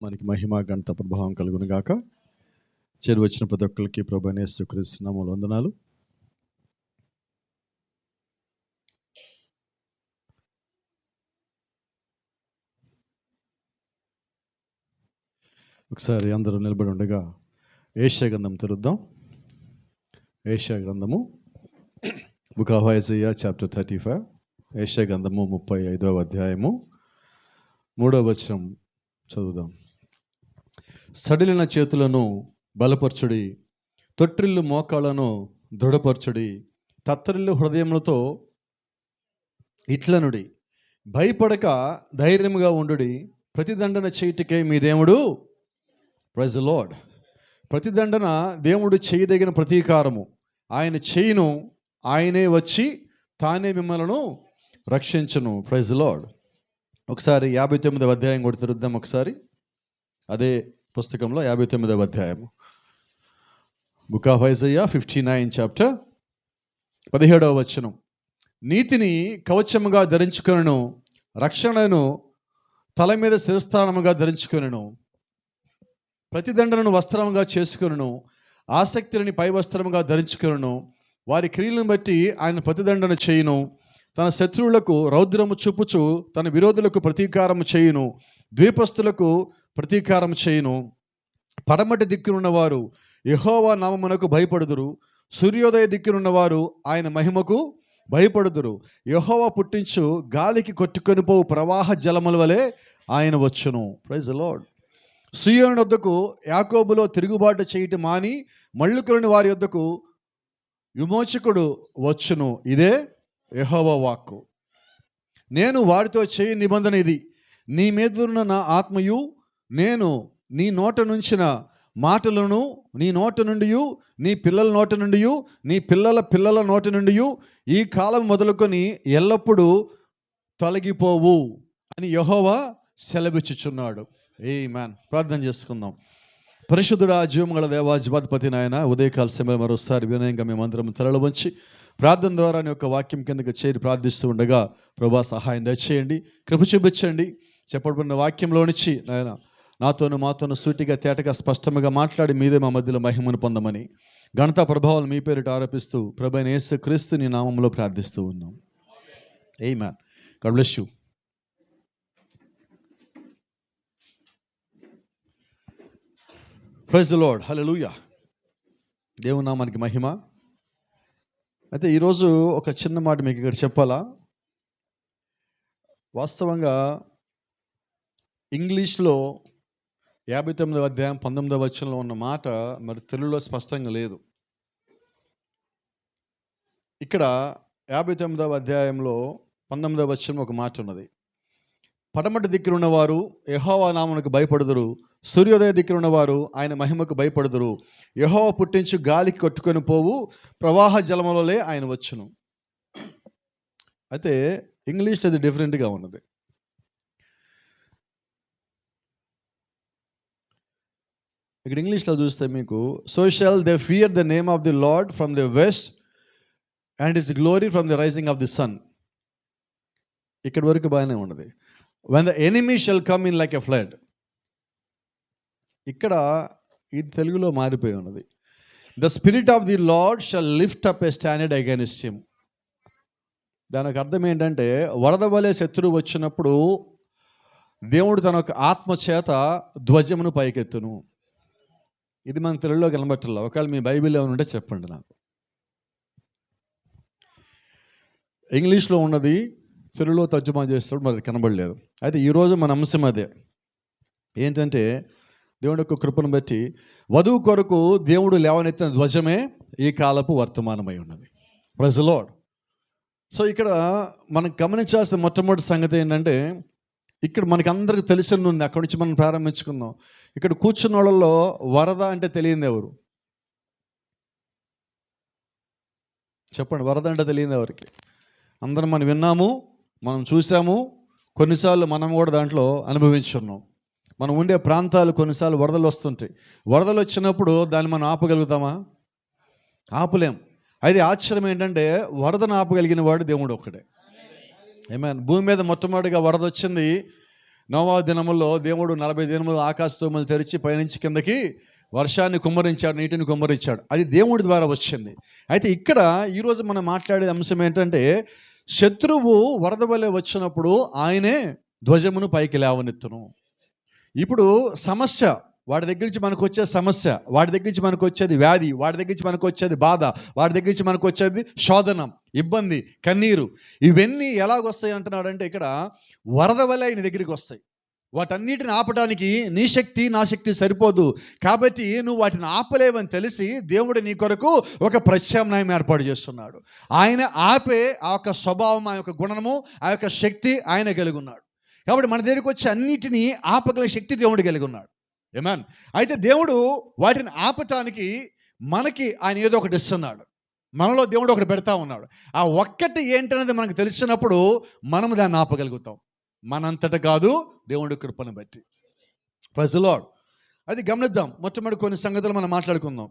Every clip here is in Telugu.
మనకి మహిమ ఘనత ప్రభావం కలుగును గాక. చేరి వచ్చిన ప్రతి ఒక్కరికి ప్రభువైన యేసుక్రీస్తు నామములో వందనాలు. ఒకసారి అందరూ నిలబడి ఉండగా యెషయా గ్రంథం తెరుద్దాం. యెషయా గ్రంథము బుక్ ఆఫ్ ఐజయా చాప్టర్ 35. యెషయా గ్రంథము 35వ అధ్యాయము 3వ వచనం చదువుదాం. సడిలిన చేతులను బలపరచుడి, తొట్టిల్లు మోకాళ్ళను దృఢపరచుడి, తత్తరిల్లు హృదయములతో ఇట్లనుడి, భయపడక ధైర్యముగా ఉండుడి, ప్రతిదండన చేయుటకే మీ దేవుడు. Praise the lord. ప్రతిదండన దేవుడు చేయదగిన ప్రతీకారము. ఆయన చేయును, ఆయనే వచ్చి తానే మిమ్మల్ని రక్షించును. Praise the Lord. ఒకసారి 59వ అధ్యాయం కూడా తెరుద్దాం. ఒకసారి అదే పుస్తకంలో 59వ అధ్యాయము బుక్ ఆఫ్ ఐజయా 59 చాప్టర్ 17వ వచనం. నీతిని కవచముగా ధరించుకొనును, రక్షణను తల మీద శిరస్థానముగా ధరించుకొనును, ప్రతిదండనను వస్త్రముగా చేసుకొనును, ఆసక్తిని పై వస్త్రముగా ధరించుకొనును. వారి క్రియలను బట్టి ఆయన ప్రతిదండన చేయును, తన శత్రువులకు రౌద్రము చూపుచు తన విరోధులకు ప్రతీకారము చేయును, ద్వీపస్తులకు ప్రతీకారం చేయును. పడమటి దిక్కునున్నవారు యెహోవా నామమునకు భయపడుదురు, సూర్యోదయ దిక్కునున్నవారు ఆయన మహిమకు భయపడుదురు. యెహోవా పుట్టించు గాలికి కొట్టుకొని పోవు ప్రవాహ జలముల వలె ఆయన వచ్చును. Praise the Lord. సీయోను వద్దకు యాకోబులో తిరుగుబాటు చేయటం మాని మళ్ళుకొలని వారి వద్దకు విమోచకుడు వచ్చును. ఇదే యెహోవా వాక్కు. నేను వారితో చేయి నిబంధన ఇది, నీ మీదున్న నా ఆత్మయు నేను నీ నోట నుంచిన మాటలను నీ నోట నుండి, నీ పిల్లల నోట నుండి, నీ పిల్లల పిల్లల నోట నుండి ఈ కాలం మొదలుకొని ఎల్లప్పుడూ తొలగిపోవు అని యెహోవా సెలవిచ్చుచున్నాడు. ఆమేన్. ప్రార్థన చేసుకుందాం. పరిశుద్ధుడా, జీవముగల దేవా, జీవాధిపతి నాయన, ఉదయకాల సమయంలో మరోసారి వినయంగా మేమందరం తలలు వంచి ప్రార్థన ద్వారా నీ యొక్క వాక్యం కిందకి చేరి ప్రార్థిస్తూ ఉండగా ప్రభువా సహాయం దయచేయండి, కృప చూపించండి. చెప్పబడిన వాక్యంలో నుంచి నాయన నాతోను మాతోను సూటిగా తేటగా స్పష్టంగా మాట్లాడి మీరే మా మధ్యలో మహిమను పొందమని ఘనత ప్రభావాలు మీ పేరిట ఆరోపిస్తూ ప్రభువైన యేసుక్రీస్తు నీ నామములో ప్రార్థిస్తూ ఉన్నాం. ఆమేన్. God bless you. Praise the Lord. హల్లెలూయా. దేవుని నామానికి మహిమ. అయితే ఈరోజు ఒక చిన్న మాట మీకు ఇక్కడ చెప్పాలా. వాస్తవంగా ఇంగ్లీష్లో 59వ అధ్యాయం 19వ వచనంలో ఉన్న మాట మరి తెలుగులో స్పష్టంగా లేదు. ఇక్కడ 59వ అధ్యాయంలో 19వ వచనంలో ఒక మాట ఉన్నది. పడమటి దిక్కున ఉన్నవారు యెహోవా నామమునకు భయపడుదురు, సూర్యోదయ దిక్కున ఉన్నవారు ఆయన మహిమకు భయపడుదురు. యెహోవా పుట్టించు గాలికి కొట్టుకొని పోవు ప్రవాహ జలములలే ఆయన వచ్చును. అయితే ఇంగ్లీష్ అది డిఫరెంట్గా ఉన్నది. ఇక్కడ ఇంగ్లీష్లో చూస్తే మీకు so shall they fear the name of the Lord from the west and his glory from the rising of the sun. ఇక్కడ వరకు బాగానే ఉన్నది. When the enemy shall come in like a flood. ఇక్కడ ఇది తెలుగులో మారిపోయి ఉన్నది. The Spirit of the Lord shall lift up a standard against him. దానికి అర్థం ఏంటంటే వరద వలె శత్రువు వచ్చినప్పుడు దేవుడు తన యొక్క ఆత్మ చేత ధ్వజమును పైకెత్తును. ఇది మన తెలుగులో కనబట్టలేదు. ఒకవేళ మీ బైబిల్ ఏమైనా ఉంటే చెప్పండి నాకు. ఇంగ్లీష్లో ఉన్నది తెలుగులో తర్జుమా చేస్తాడు, మరి కనబడలేదు. అయితే ఈరోజు మన అంశం అదే. ఏంటంటే దేవుడి యొక్క కృపను బట్టి వధువు కొరకు దేవుడు లేవనెత్తిన ధ్వజమే ఈ కాలపు వర్తమానమై ఉన్నది. Praise the lord. సో ఇక్కడ మనం గమనించాల్సిన మొట్టమొదటి సంగతి ఏంటంటే, ఇక్కడ మనకి అందరికి తెలిసిన ఉంది. అక్కడి నుంచి మనం ప్రారంభించుకుందాం. ఇక్కడ కూర్చున్న వాళ్ళలో వరద అంటే తెలియదు ఎవరు చెప్పండి. వరద అంటే తెలియదు ఎవరికి? అందరం మనం విన్నాము, మనం చూసాము, కొన్నిసార్లు మనం కూడా దాంట్లో అనుభవించున్నాం. మనం ఉండే ప్రాంతాలు కొన్నిసార్లు వరదలు వస్తుంటాయి. వరదలు వచ్చినప్పుడు దాన్ని మనం ఆపగలుగుతామా? ఆపలేం. అయితే ఆశ్చర్యం ఏంటంటే వరదను ఆపగలిగిన వాడు దేవుడు ఒక్కడే. ఆమేన్. భూమి మీద మొట్టమొదటిగా వరద వచ్చింది నోవా దినముల్లో దేవుడు 40 దినములు ఆకాశతూములు తెరిచి పైనుంచి కిందకి వర్షాన్ని కుమ్మరించాడు, నీటిని కుమ్మరించాడు. అది దేవుడి ద్వారా వచ్చింది. అయితే ఇక్కడ ఈరోజు మనం మాట్లాడే అంశం ఏంటంటే, శత్రువు వరద వలె వచ్చినప్పుడు ఆయనే ధ్వజమును పైకి లేవనెత్తును. ఇప్పుడు సమస్య, వాడి దగ్గర నుంచి మనకు వచ్చే సమస్య, వాడి దగ్గర నుంచి మనకు వచ్చేది వ్యాధి, వాడి దగ్గర నుంచి మనకు వచ్చేది బాధ, వాడి దగ్గర నుంచి మనకు వచ్చేది శోధనం, ఇబ్బంది, కన్నీరు, ఇవన్నీ ఎలాగొస్తాయి అంటున్నాడంటే ఇక్కడ వరద వలె ఆయన దగ్గరికి వస్తాయి. వాటన్నిటిని ఆపడానికి నీ శక్తి నా శక్తి సరిపోదు. కాబట్టి నువ్వు వాటిని ఆపలేవని తెలిసి దేవుడు నీ కొరకు ఒక ప్రత్యామ్నాయం ఏర్పాటు చేస్తున్నాడు. ఆయన ఆపే ఆ యొక్క స్వభావం, ఆ యొక్క గుణము, ఆ యొక్క శక్తి ఆయన కలిగి ఉన్నాడు. కాబట్టి మన దగ్గరికి వచ్చి అన్నిటినీ ఆపగల శక్తి దేవుడు కలిగి ఉన్నాడు. ఆమేన్. అయితే దేవుడు వాటిని ఆపటానికి మనకి ఆయన ఏదో ఒకటి ఇస్తున్నాడు. మనలో దేవుడు ఒకటి పెడతా ఉన్నాడు. ఆ ఒక్కటి ఏంటనేది మనకు తెలిసినప్పుడు మనము దాన్ని ఆపగలుగుతాం. మనంతట కాదు, దేవుడి కృపను బట్టి. Praise the Lord. అది గమనిద్దాం. మొట్టమొదటి కొన్ని సంగతులు మనం మాట్లాడుకుందాం.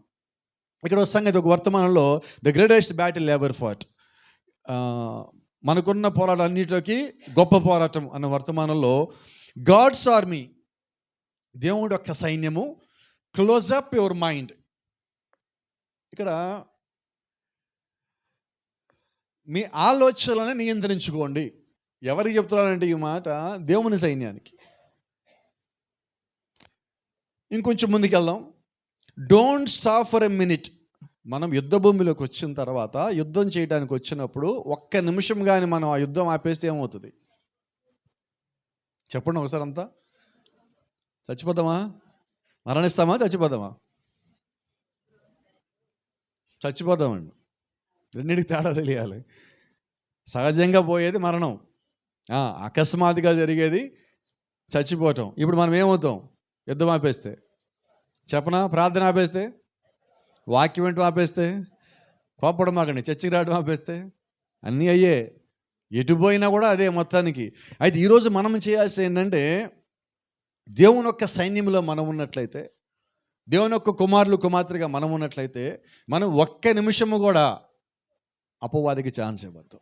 ఇక్కడ ఒక సంగతి, ఒక వర్తమానంలో the greatest battle ever fought, మనకున్న పోరాటం అన్నిటికీ గొప్ప పోరాటం అన్న వర్తమానంలో గాడ్స్ ఆర్మీ, దేవుడి యొక్క సైన్యము, క్లోజ్ అప్ యువర్ మైండ్. ఇక్కడ మీ ఆలోచనలను నియంత్రించుకోండి. ఎవరికి చెప్తున్నానంటే ఈ మాట? దేవుని సైన్యానికి. ఇంకొంచెం ముందుకు వెళ్దాం. Don't stop for a minute. మనం యుద్ధ భూమిలోకి వచ్చిన తర్వాత, యుద్ధం చేయడానికి వచ్చినప్పుడు ఒక్క నిమిషం కానీ మనం ఆ యుద్ధం ఆపేస్తే ఏమవుతుంది చెప్పండి ఒకసారి అంతా? చచ్చిపోతామా? మరణిస్తామా? చచ్చిపోతామా? చచ్చిపోతామండి. రెండింటికి తేడా తెలియాలి. సహజంగా పోయేది మరణం, అకస్మాత్తుగా జరిగేది చచ్చిపోవటం. ఇప్పుడు మనం ఏమవుతాం యుద్ధం ఆపేస్తే? చెప్పనా? ప్రార్థన ఆపేస్తే, వాక్యం ఏంటో ఆపేస్తే, కోపడం మాకండి, చర్చికి రావడం ఆపేస్తే, అన్నీ అయ్యే. ఎటు పోయినా కూడా అదే మొత్తానికి. అయితే ఈరోజు మనం చేయాల్సింది ఏంటంటే, దేవుని యొక్క సైన్యంలో మనం ఉన్నట్లయితే, దేవుని యొక్క కుమారులు కుమార్తెగా మనం ఉన్నట్లయితే, మనం ఒక్క నిమిషము కూడా అపవాదికి ఛాన్స్ ఇవ్వద్దు.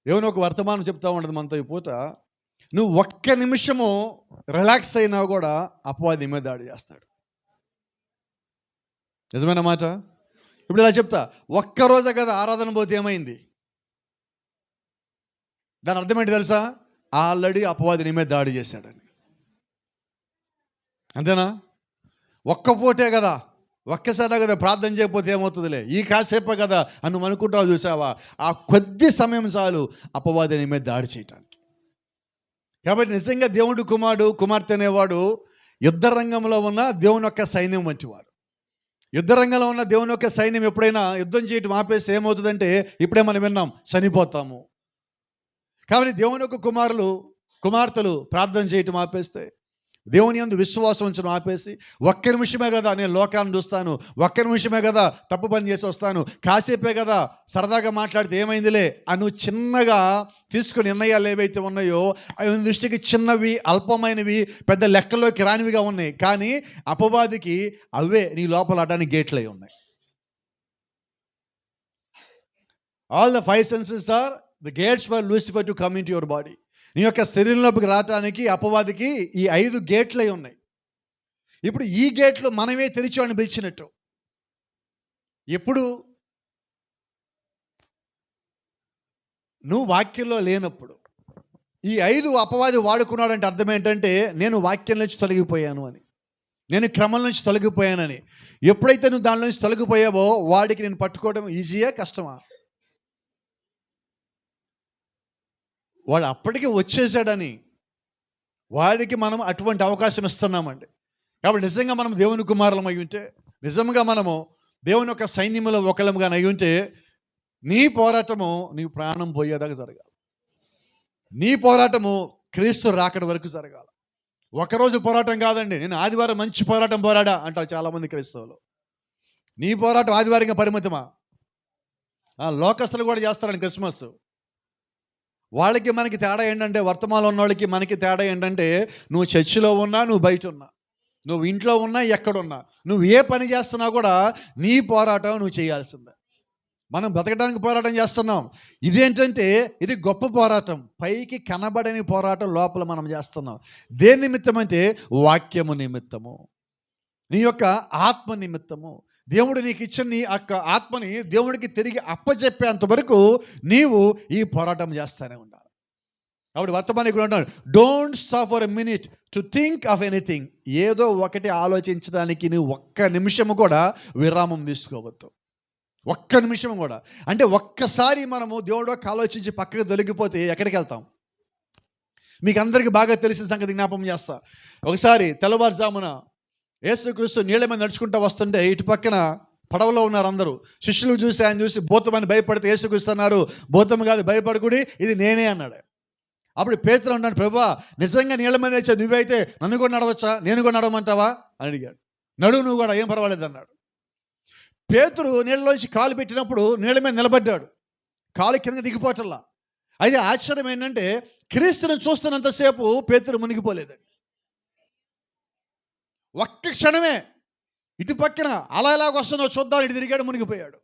దేవుని ఒక వర్తమానం చెప్తా ఉండదు మనతో ఈ పూట. నువ్వు ఒక్క నిమిషము రిలాక్స్ అయినా కూడా అపవాది మీద దాడి చేస్తాడు. నిజమైన మాట. ఇప్పుడు ఇలా చెప్తా, ఒక్కరోజే కదా ఆరాధన పోతే ఏమైంది? దాని అర్థం ఏంటి తెలుసా? ఆల్రెడీ అపవాది నీ మీద దాడి చేశాడని. అంతేనా? ఒక్క పూటే కదా, ఒక్కసారి కదా ప్రార్థన చేయకపోతే ఏమవుతుందిలే, ఈ కాసేపే కదా అని నువ్వు అనుకుంటావు. చూసావా? ఆ కొద్ది సమయం చాలు అపవాది నీ మీద దాడి చేయటానికి. కాబట్టి నిజంగా దేవుడు కుమారుడు కుమార్తె అనేవాడు యుద్ధ రంగంలో ఉన్న దేవుని యొక్క సైన్యం వంటివాడు. యుద్ధ రంగంలో ఉన్న దేవుని యొక్క సైన్యం ఎప్పుడైనా యుద్ధం చేయటం ఆపేస్తే ఏమవుతుందంటే, ఇప్పుడే మనం విన్నాం, చనిపోతాము. కాబట్టి దేవుని యొక్క కుమారులు కుమార్తెలు ప్రార్థన చేయటం ఆపేస్తే, దేవుని యందు విశ్వాసం ఉంచడం ఆపేసి, ఒక్క నిమిషమే కదా నేను లోకాన్ని చూస్తాను, ఒక్క నిమిషమే కదా తప్పు పని చేసి వస్తాను, కాసేపే కదా సరదాగా మాట్లాడితే ఏమైందిలే అని చిన్నగా తీసుకుని నిర్ణయాలు ఏవైతే ఉన్నాయో అవి దృష్టికి చిన్నవి, అల్పమైనవి, పెద్ద లెక్కలోకి రానివిగా ఉన్నాయి. కానీ అపవాదికి అవే నీ లోపల అడ్డానికి గేట్లై ఉన్నాయి. All the 5 senses are the gates for Lucifer to come into your body. నీ యొక్క శరీరంలోకి రావటానికి అపవాదికి ఈ 5 గేట్లై ఉన్నాయి. ఇప్పుడు ఈ గేట్లు మనమే తెరిచామని పిలిచినట్టు. ఎప్పుడు? నువ్వు వాక్యంలో లేనప్పుడు. ఈ 5 అపవాది వాడుకున్నాడంటే అర్థం ఏంటంటే, నేను వాక్యం నుంచి తొలగిపోయాను అని, నేను క్రమం నుంచి తొలగిపోయానని. ఎప్పుడైతే నువ్వు దాని నుంచి తొలగిపోయావో వాడికి నేను పట్టుకోవడం ఈజీయా కష్టమా? వాడు అప్పటికే వచ్చేసాడని వాడికి మనం అటువంటి అవకాశం ఇస్తున్నామండి. కాబట్టి నిజంగా మనం దేవుని కుమారులం అయి ఉంటే, నిజంగా మనము దేవుని యొక్క సైన్యంలో ఒకళ్ళముగా అయి ఉంటే, నీ పోరాటము నీ ప్రాణం పోయేదాకా జరగాలి. నీ పోరాటము క్రీస్తు రాకడ వరకు జరగాలి. ఒకరోజు పోరాటం కాదండి. నేను ఆదివారం మంచి పోరాటం పోరాడా అంటారు చాలామంది క్రైస్తవులు. నీ పోరాటం ఆదివారంగా పరిమితమా? లోకస్తులు కూడా చేస్తారని క్రిస్మస్. వాళ్ళకి మనకి తేడా ఏంటంటే, వర్తమానంలో ఉన్న వాళ్ళకి మనకి తేడా ఏంటంటే, నువ్వు చర్చిలో ఉన్నా, నువ్వు బయట ఉన్నా, నువ్వు ఇంట్లో ఉన్నా, ఎక్కడున్నా, నువ్వు ఏ పని చేస్తున్నా కూడా నీ పోరాటం నువ్వు చేయాల్సిందే. మనం బ్రతకడానికి పోరాటం చేస్తున్నాం. ఇదేంటంటే ఇది గొప్ప పోరాటం. పైకి కనబడని పోరాటం లోపల మనం చేస్తున్నాం. దేని నిమిత్తం అంటే వాక్యము నిమిత్తము, నీ యొక్క ఆత్మ నిమిత్తము. దేవుడు నీకు ఇచ్చిన నీ యొక్క ఆత్మని దేవుడికి తిరిగి అప్పచెప్పేంత వరకు నీవు ఈ పోరాటం చేస్తూనే ఉండాలి. కాబట్టి వర్తమానికుడు అంటాడు, don't stop for a minute to think of anything. ఏదో ఒకటి ఆలోచించడానికి నువ్వు ఒక్క నిమిషము కూడా విరామం తీసుకోవద్దు. ఒక్క నిమిషం కూడా. అంటే ఒక్కసారి మనము దేవుడు ఆలోచించి పక్కకు తొలగిపోతే ఎక్కడికి వెళ్తాం? మీకు అందరికీ బాగా తెలిసిన సంగతి జ్ఞాపకం చేస్తా. ఒకసారి తెల్లవారుజామున యేసుక్రీస్తు నీళ్ళ మీద నడుచుకుంటూ వస్తుంటే ఇటు పక్కన పడవలో ఉన్నారు అందరూ. శిష్యులు చూసి ఆయన చూసి భూతమని భయపడితే యేసుక్రీస్తు అన్నారు, భూతం కాదు, భయపడకుడి, ఇది నేనే అన్నాడు. అప్పుడు పేతురు అన్నాడు, ప్రభువా నిజంగా నీళ్ళ మీద వచ్చా నువ్వైతే నన్ను కూడా నడవచ్చా, నేను కూడా నడవమంటావా అని అడిగాడు. నడువు నువ్వు కూడా, ఏం పర్వాలేదు అన్నాడు. పేతురు నీళ్ళలోంచి కాలు పెట్టినప్పుడు నీళ్ళ మీద నిలబడ్డాడు, కాలు కింద దిగిపోవటంలా. అయితే ఆశ్చర్యం ఏంటంటే క్రీస్తుని చూస్తున్నంతసేపు పేతురు మునిగిపోలేదండి. ఒక్క క్షణమే ఇటు పక్కన అలా ఎలాగ వస్తుందో చూద్దాం ఇటు తిరిగాడు, మునిగిపోయాడు.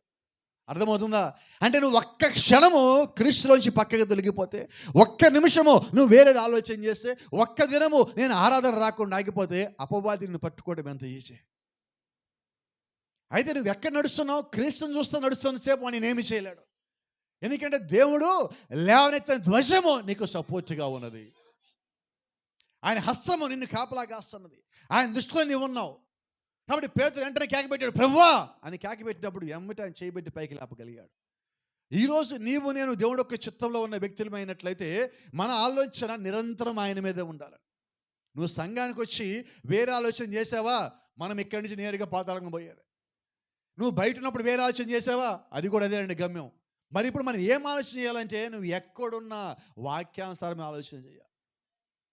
అర్థమవుతుందా? అంటే నువ్వు ఒక్క క్షణము క్రీస్తులోంచి పక్కకి తొలగిపోతే, ఒక్క నిమిషము నువ్వు వేరేది ఆలోచన చేస్తే, ఒక్క దినము నేను ఆరాధన రాకుండా ఆగిపోతే అపవాదిని పట్టుకోవడం ఎంత ఈజీ. అయితే నువ్వు ఎక్కడ నడుస్తున్నావు? క్రీస్తుని చూస్తూ నడుస్తున్నసేపు అని నేనేమి చేయలేడు. ఎందుకంటే దేవుడు లేవనెత్తిన ధ్వజము నీకు సపోర్ట్గా ఉన్నది. ఆయన హస్తము నిన్ను కాపలా కాస్తున్నది. ఆయన దృష్టిలో నీవు ఉన్నావు. కాబట్టి పేతురు వెంటనే కేకపెట్టాడు, ప్రభువా అని కేకపెట్టినప్పుడు ఎమ్మటి ఆయన చేయబెట్టి పైకి లేపగలిగాడు. ఈరోజు నీవు నేను దేవుడు యొక్క చిత్తంలో ఉన్న వ్యక్తులమైనట్లయితే మన ఆలోచన నిరంతరం ఆయన మీదే ఉండాలి. నువ్వు సంఘానికి వచ్చి వేరే ఆలోచన చేసావా, మనం ఇక్కడి నుంచి నేరుగా పాతాళంగా పోయేది. నువ్వు బయట ఉన్నప్పుడు వేరే ఆలోచన చేసావా, అది కూడా అదేనండి గమ్యం. మరి ఇప్పుడు మనం ఏం ఆలోచన చేయాలంటే నువ్వు ఎక్కడున్నా వాక్యానుసారమే ఆలోచన చేయాలి.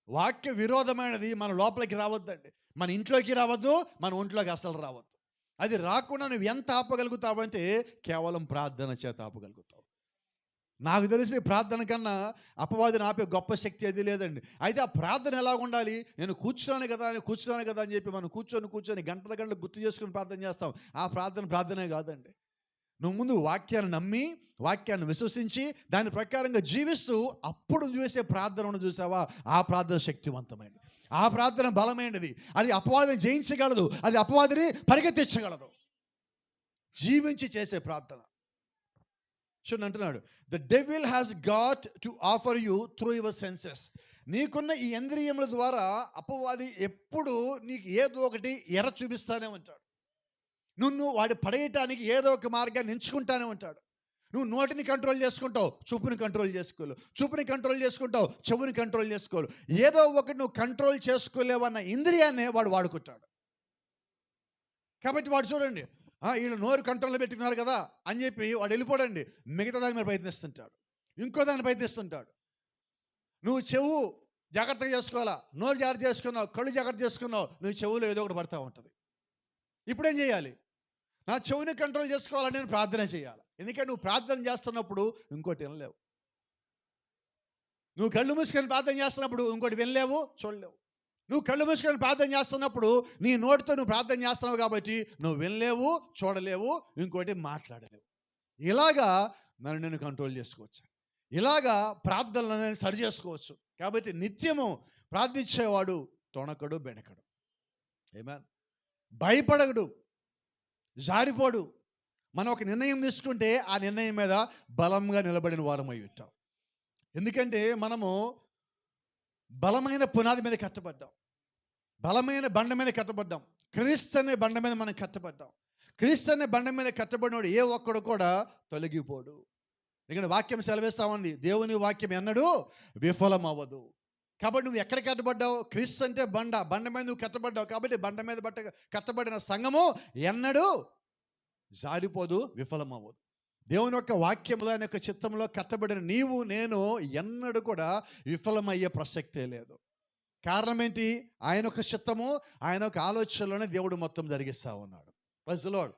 వాక్య విరోధమైనది మన లోపలికి రావద్దండి. మన ఇంట్లోకి రావద్దు, మన ఒంట్లోకి అసలు రావద్దు. అది రాకుండా నువ్వు ఎంత ఆపగలుగుతావంటే కేవలం ప్రార్థన చేత ఆపగలుగుతావు. నాకు తెలిసి ప్రార్థన కన్నా అపవాదిని ఆపే గొప్ప శక్తి అది లేదండి. అయితే ఆ ప్రార్థన ఎలా ఉండాలి? నేను కూర్చున్నాను కదా అని చెప్పి మనం కూర్చొని గంటల గుర్తు చేసుకుని ప్రార్థన చేస్తాం. ఆ ప్రార్థనే కాదండి. నువ్వు ముందు వాక్యాన్ని నమ్మి, వాక్యాన్ని విశ్వసించి, దాని ప్రకారంగా జీవిస్తూ అప్పుడు చేసే ప్రార్థనను చూసావా, ఆ ప్రార్థన శక్తివంతమైనది, ఆ ప్రార్థన బలమైనది. అది అపవాదిని జయించగలదు, అది అపవాదిని పరిగెత్తించగలదు. జీవించి చేసే ప్రార్థన. చూడండి అంటున్నాడు, the devil has got to offer you through your senses. నీకున్న ఈ ఇంద్రియముల ద్వారా అపవాది ఎప్పుడు నీకు ఏదో ఒకటి ఎర చూపిస్తానే ఉంటాడు. నువ్వు వాడి పడేయటానికి ఏదో ఒక మార్గాన్ని ఎంచుకుంటానే ఉంటాడు. నువ్వు నోటిని కంట్రోల్ చేసుకుంటావు, చూపుని కంట్రోల్ చేసుకోలేవు. చూపుని కంట్రోల్ చేసుకుంటావు, చెవుని కంట్రోల్ చేసుకోలేవు. ఏదో ఒకటి నువ్వు కంట్రోల్ చేసుకోలేవన్న ఇంద్రియాన్ని వాడు వాడుకుంటాడు. కాబట్టి వాడు చూడండి, వీళ్ళు నోరు కంట్రోల్లో పెట్టుకున్నారు కదా అని చెప్పి వాడు వెళ్ళిపోడండి, మిగతా దాని మీద ప్రయత్నిస్తుంటాడు, ఇంకో దాన్ని ప్రయత్నిస్తుంటాడు. నువ్వు చెవు జాగ్రత్తగా చేసుకోవాలా, నోరు జాగ్రత్త చేసుకున్నావు, కళ్ళు జాగ్రత్త చేసుకున్నావు, నువ్వు చెవులో ఏదో ఒకటి పడతా ఉంటుంది. ఇప్పుడేం చేయాలి? నా చెవుని కంట్రోల్ చేసుకోవాలని నేను ప్రార్థన చేయాలి. ఎందుకంటే నువ్వు ప్రార్థన చేస్తున్నప్పుడు ఇంకోటి వినలేవు. నువ్వు కళ్ళు మూసుకొని ప్రార్థన చేస్తున్నప్పుడు ఇంకోటి వినలేవు, చూడలేవు. నువ్వు కళ్ళు మూసుకొని ప్రార్థన చేస్తున్నప్పుడు నీ నోటితో నువ్వు ప్రార్థన చేస్తున్నావు కాబట్టి నువ్వు వినలేవు, చూడలేవు, ఇంకోటి మాట్లాడలేవు. ఇలాగా నన్ను నేను కంట్రోల్ చేసుకోవచ్చు, ఇలాగా ప్రార్థనలను సరి చేసుకోవచ్చు. కాబట్టి నిత్యము ప్రార్థించేవాడు తొణకడు, బెణకడు, ఆమేన్, భయపడడు, జారిపోడు. మనం ఒక నిర్ణయం తీసుకుంటే ఆ నిర్ణయం మీద బలంగా నిలబడిన వారమై ఉంటాం. ఎందుకంటే మనము బలమైన పునాది మీద కట్టబడ్డాం, బలమైన బండ మీద కట్టబడ్డాం. క్రీస్తు అనే బండ మీద మనం కట్టబడ్డాం. క్రీస్తు అనే బండ మీద కట్టబడినోడు ఏ ఒక్కడు కూడా తొలగిపోడు. ఎందుకంటే వాక్యం సెలవిస్తా ఉంది, దేవుని వాక్యం ఎన్నడూ విఫలం అవ్వదు. కాబట్టి నువ్వు ఎక్కడ కట్టబడ్డావు? క్రీస్తు అంటే బండ, బండ మీద నువ్వు కట్టబడ్డావు. కాబట్టి బండ మీద కట్టబడిన సంఘము ఎన్నడూ జారిపోదు, విఫలం అవ్వదు. దేవుని యొక్క వాక్యంలో, ఆయన యొక్క చిత్తంలో కట్టబడిన నీవు నేను ఎన్నడూ కూడా విఫలమయ్యే ప్రసక్తే లేదు. కారణం ఏంటి? ఆయన యొక్క చిత్తము, ఆయన యొక్క ఆలోచనలోనే దేవుడు మొత్తం జరిగిస్తా ఉన్నాడు. Praise the Lord.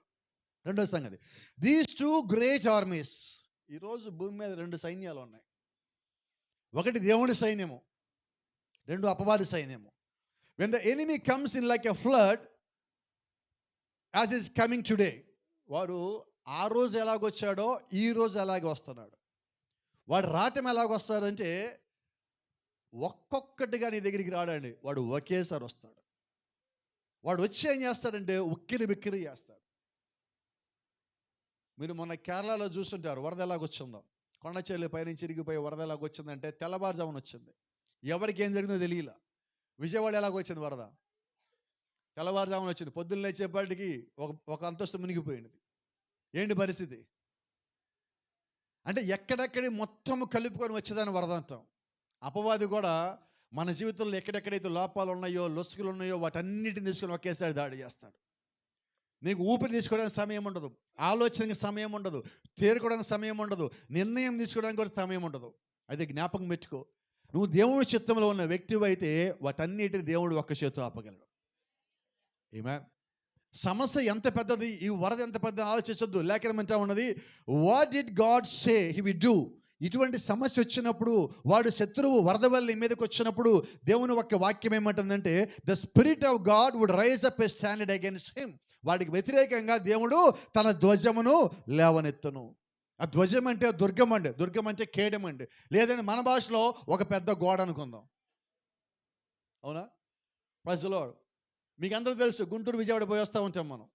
రెండో సంగతి, దీస్ టూ గ్రేట్ ఆర్మీస్. ఈరోజు భూమి మీద రెండు సైన్యాలు ఉన్నాయి. ఒకటి దేవుని సైన్యము, రెండు అపవాది సైన్యము. When the enemy comes in like a flood, as is coming today, వాడు ఆ రోజు ఎలాగొచ్చాడో ఈ రోజు అలాగే వస్తున్నాడు. వాడు రావటం ఎలాగొస్తాడంటే ఒక్కొక్కటిగా నీ దగ్గరికి రాడండి, వాడు ఒకేసారి వస్తాడు. వాడు వచ్చి ఏం చేస్తాడంటే ఉక్కిరి బిక్కిరి చేస్తాడు. మీరు మొన్న కేరళలో చూస్తుంటారు వరద ఎలాగొచ్చిందో. కొండచెల్లి పైనుంచి ఇరిగిపోయి వరద ఎలాగొచ్చిందంటే తెల్లవారుజామున వచ్చింది. ఎవరికి ఏం జరిగిందో తెలియలా. విజయవాడ ఎలాగొచ్చింది వరద? తెల్లవారుజామున వచ్చింది. పొద్దున్న లేచేపాటికి ఒక అంతస్తు మునిగిపోయింది. ఏంటి పరిస్థితి? అంటే ఎక్కడెక్కడి మొత్తం కలుపుకొని వచ్చేదాన్ని వరద అంటాం. అపవాది కూడా మన జీవితంలో ఎక్కడెక్కడైతే లోపాలు ఉన్నాయో, లొసుగులు ఉన్నాయో వాటన్నిటిని తీసుకొని ఒకేసారి దాడి చేస్తాడు. నీకు ఊపిరి తీసుకోవడానికి సమయం ఉండదు, ఆలోచనకి సమయం ఉండదు, తేరుకోవడానికి సమయం ఉండదు, నిర్ణయం తీసుకోవడానికి కూడా సమయం ఉండదు. అయితే జ్ఞాపకం పెట్టుకో, నువ్వు దేవుడి చిత్తంలో ఉన్న వ్యక్తివి అయితే వాటన్నిటిని దేవుడు ఒక్క చేతితో ఆపగలడు. ఆమేన్. సమస్య ఎంత పెద్దది, ఈ వరద ఎంత పెద్ద ఆలోచించొద్దు. లేఖనం అంటా ఉన్నది, what did God say he will do. ఇటువంటి సమస్య వచ్చినప్పుడు, వాడు శత్రువు వరద వల్ల మీదకి వచ్చినప్పుడు దేవుని ఒక వాక్యం ఏమంటుందంటే, the Spirit of God would rise up a standard against him. వాడికి వ్యతిరేకంగా దేవుడు తన ధ్వజమును లేవనెత్తును. ఆ ధ్వజం అంటే దుర్గం అండి, దుర్గం అంటే కేడం అండి. లేదంటే మన భాషలో ఒక పెద్ద గోడ అనుకుందాం. అవునా? ప్రజలో మీకు అందరూ తెలుసు, గుంటూరు విజయవాడ పోయి వస్తూ ఉంటాం మనం.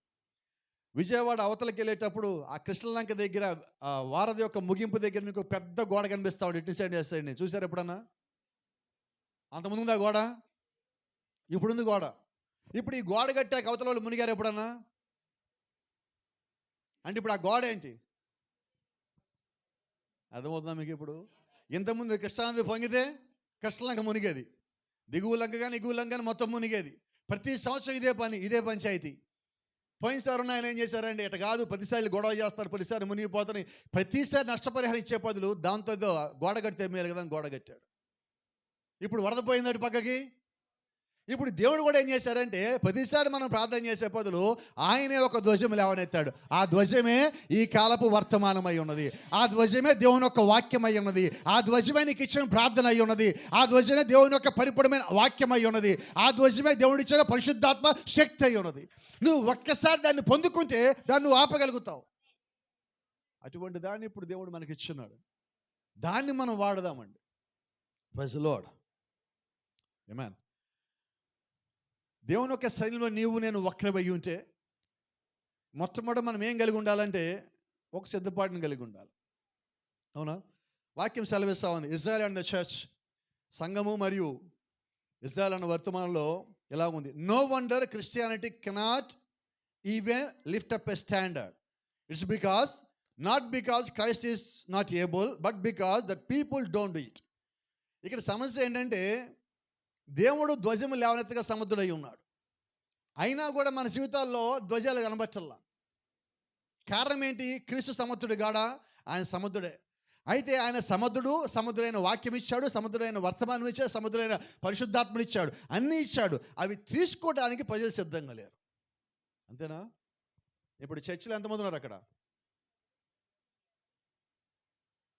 విజయవాడ అవతలకి వెళ్ళేటప్పుడు ఆ కృష్ణలంక దగ్గర వారధి యొక్క ముగింపు దగ్గర మీకు పెద్ద గోడ కనిపిస్తూ ఉంటుంది, ఇటు సైడ్ వేస్తాడు. చూసారు ఎప్పుడన్నా? అంతకుముందు ఉంది ఆ గోడ, ఇప్పుడుంది గోడ. ఇప్పుడు ఈ గోడ కట్టాక అవతల వాళ్ళు మునిగారు ఎప్పుడన్నా? అంటే ఇప్పుడు ఆ గోడ ఏంటి అర్థమవుతుందా మీకు? ఇప్పుడు ఇంతకుముందు కృష్ణానది పొంగితే కృష్ణలంక మునిగేది, దిగువ లంక కానీ ఎగువ లంక కానీ మొత్తం మునిగేది. ప్రతి సంవత్సరం ఇదే పని, ఇదే పంచాయతీ. పోయినసారి ఆయన ఏం చేశారండి, ఇట కాదు ప్రతిసారి గొడవ చేస్తారు, ప్రతిసారి మునిగిపోతారు, ప్రతిసారి నష్టపరిహారం ఇచ్చే బదులు దాంతో గోడ కడితే మేలు కదా గోడ కట్టాడు. ఇప్పుడు వరద పోయింది అటు పక్కకి. ఇప్పుడు దేవుడు కూడా ఏం చేశారంటే, ప్రతిసారి మనం ప్రార్థన చేసే బదులు ఆయనే ఒక ధ్వజం లేవనెత్తాడు. ఆ ధ్వజమే ఈ కాలపు వర్తమానమై ఉన్నది. ఆ ధ్వజమే దేవుని యొక్క వాక్యం అయి ఉన్నది. ఆ ధ్వజమే నీకు ఇచ్చిన ప్రార్థన అయి ఉన్నది. ఆ ధ్వజమే దేవుని యొక్క పరిపూర్ణమైన వాక్యం అయి ఉన్నది. ఆ ధ్వజమే దేవుడు ఇచ్చిన పరిశుద్ధాత్మ శక్తి అయి ఉన్నది. నువ్వు ఒక్కసారి దాన్ని పొందుకుంటే దాన్ని నువ్వు ఆపగలుగుతావు. అటువంటి దాన్ని ఇప్పుడు దేవుడు మనకి ఇచ్చున్నాడు. దాన్ని మనం వాడదామండి. Praise the Lord. ఆమేన్. దేవుని యొక్క సన్నిధిలో నీవు నేను ఒక్కడై ఉంటే మొట్టమొదట మనం ఏం కలిగి ఉండాలంటే ఒక సిద్ధపాటుని కలిగి ఉండాలి. అవునా? వాక్యం సెలవిస్తా ఉంది, ఇజ్రాయెల్ అండ్ ద చర్చ్, సంఘము మరియు ఇజ్రాయెల్ అన్న వర్తమానంలో ఎలా ఉంది. No wonder Christianity cannot even lift up a standard. It's because not because Christ is not able, but because the people don't do it. ఇక్కడ సమస్య ఏంటంటే, దేవుడు ధ్వజము లేవనెత్తగా సమర్థుడై ఉన్నాడు, అయినా కూడా మన జీవితాల్లో ధ్వజాలు కనబట్టల్లా. కారణం ఏంటి? క్రీస్తు సమర్థుడు గాడా? ఆయన సమర్థుడే. అయితే ఆయన సమర్థుడైన వాక్యం ఇచ్చాడు, సమర్థుడైన వర్తమానం ఇచ్చాడు, సమర్థుడైన పరిశుద్ధాత్మని ఇచ్చాడు, అన్నీ ఇచ్చాడు. అవి తీసుకోవడానికి ప్రజలు సిద్ధంగా లేరు. అంతేనా? ఇప్పుడు చర్చిలో ఎంతమంది ఉన్నారు? అక్కడ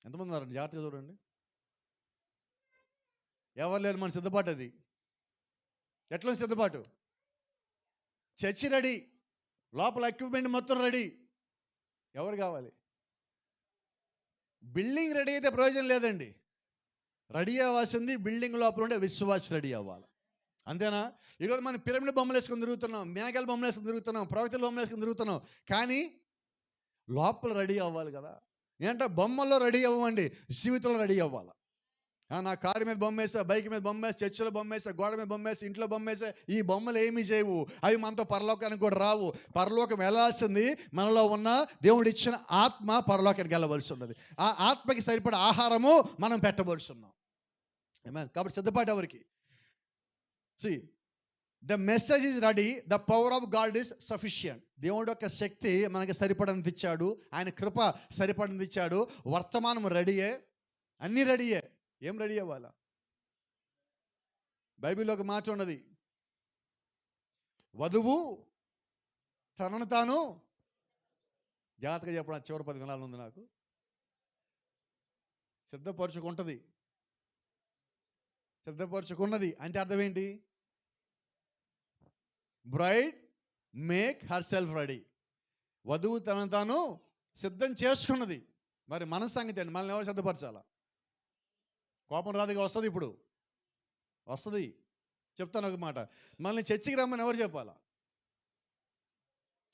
ఎంతమంది ఉన్నారండి? జాగ్రత్తగా చూడండి. ఎవరు లేరు. మన సిద్ధపాటు అది. ఎట్లా సిద్ధపాటు? చర్చి రెడీ, లోపల ఎక్విప్మెంట్ మొత్తం రెడీ. ఎవరు కావాలి? బిల్డింగ్ రెడీ అయితే ప్రయోజనం లేదండి. రెడీ అవ్వాల్సింది బిల్డింగ్ లోపల ఉండే విశ్వాస రెడీ అవ్వాలి. అంతేనా? ఈరోజు మనం పిరమిడ్ బొమ్మలు వేసుకొని తిరుగుతున్నాం, మేఘాల బొమ్మలు వేసుకొని తిరుగుతున్నాం, ప్రవక్తల బొమ్మలు వేసుకొని తిరుగుతున్నాం, కానీ లోపల రెడీ అవ్వాలి కదా. ఏంటంటే బొమ్మల్లో రెడీ అవ్వండి, జీవితంలో రెడీ అవ్వాలి. నా కారు మీద బొమ్మ వేసా, బైక్ మీద బొమ్మ వేసి, చర్చిలో బొమ్మ వేసా, గోడ మీద బొమ్మ వేసి, ఇంట్లో బొమ్మ వేసా, ఈ బొమ్మలు ఏమీ చేయవు. అవి మనతో పరలోకానికి కూడా రావు. పరలోకం వెళ్ళాల్సింది మనలో ఉన్న దేవుడు ఇచ్చిన ఆత్మ పరలోకానికి వెళ్ళవలసి ఉన్నది. ఆ ఆత్మకి సరిపడే ఆహారము మనం పెట్టవలసి ఉన్నాం. ఆమేన్. కాబట్టి సిద్ధపాటు ఎవరికి? See, the message is ready, the power of God is sufficient. దేవుడు యొక్క శక్తి మనకి సరిపడినంత ఇచ్చాడు, ఆయన కృప సరిపడినంత ఇచ్చాడు. వర్తమానం రెడీయే, అన్నీ రెడీయే. ఏం రెడీ అవ్వాలా? బైబిల్లో ఒక మాట ఉన్నది, వధువు తనను తాను జాగ్రత్తగా చెప్పడం. చివరి 10 దినాలు ఉంది నాకు. సిద్ధపరచుకున్నది అంటే అర్థం ఏంటి? Braid make her self ready. వధువు తనను తాను సిద్ధం చేసుకున్నది. మరి మన సంగతి అండి, మనల్ని ఎవరు సిద్ధపరచాలా? కోపం రాదుగా, వస్తుంది ఇప్పుడు, వస్తుంది. చెప్తాను ఒక మాట, మనల్ని చర్చికి రమ్మని ఎవరు చెప్పాలా?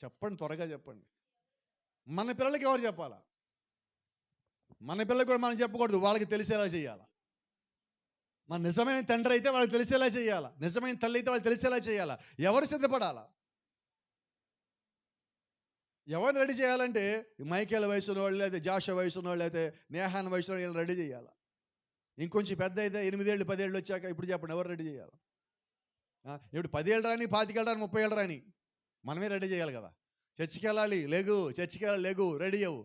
చెప్పండి, త్వరగా చెప్పండి. మన పిల్లలకి ఎవరు చెప్పాలా? మన పిల్లలకి కూడా మనం చెప్పకూడదు, వాళ్ళకి తెలిసేలా చేయాలి. మన నిజమైన తండ్రి అయితే వాళ్ళకి తెలిసేలా చేయాలా, నిజమైన తల్లి అయితే వాళ్ళకి తెలిసేలా చేయాలా. ఎవరు సిద్ధపడాలా? ఎవరిని రెడీ చేయాలంటే మైకేల్ వయసు ఉన్న వాళ్ళు, అయితే జాష వయసు ఉన్న వాళ్ళు, అయితే నేహాన్ వయసు వాళ్ళు రెడీ చేయాలి. ఇంకొంచెం పెద్ద అయితే 8 ఏళ్ళు 10 ఏళ్ళు వచ్చాక ఇప్పుడు చెప్పండి, ఎవరు రెడీ చేయాలి? ఇప్పుడు 10 ఏళ్ళు రాని, 25 ఏళ్ళు రాని, 30 ఏళ్ళు రాని, మనమే రెడీ చేయాలి కదా. చర్చికి వెళ్ళాలి, లేగు, చర్చికి వెళ్ళాలి, లేగు, రెడీ అవ్వు.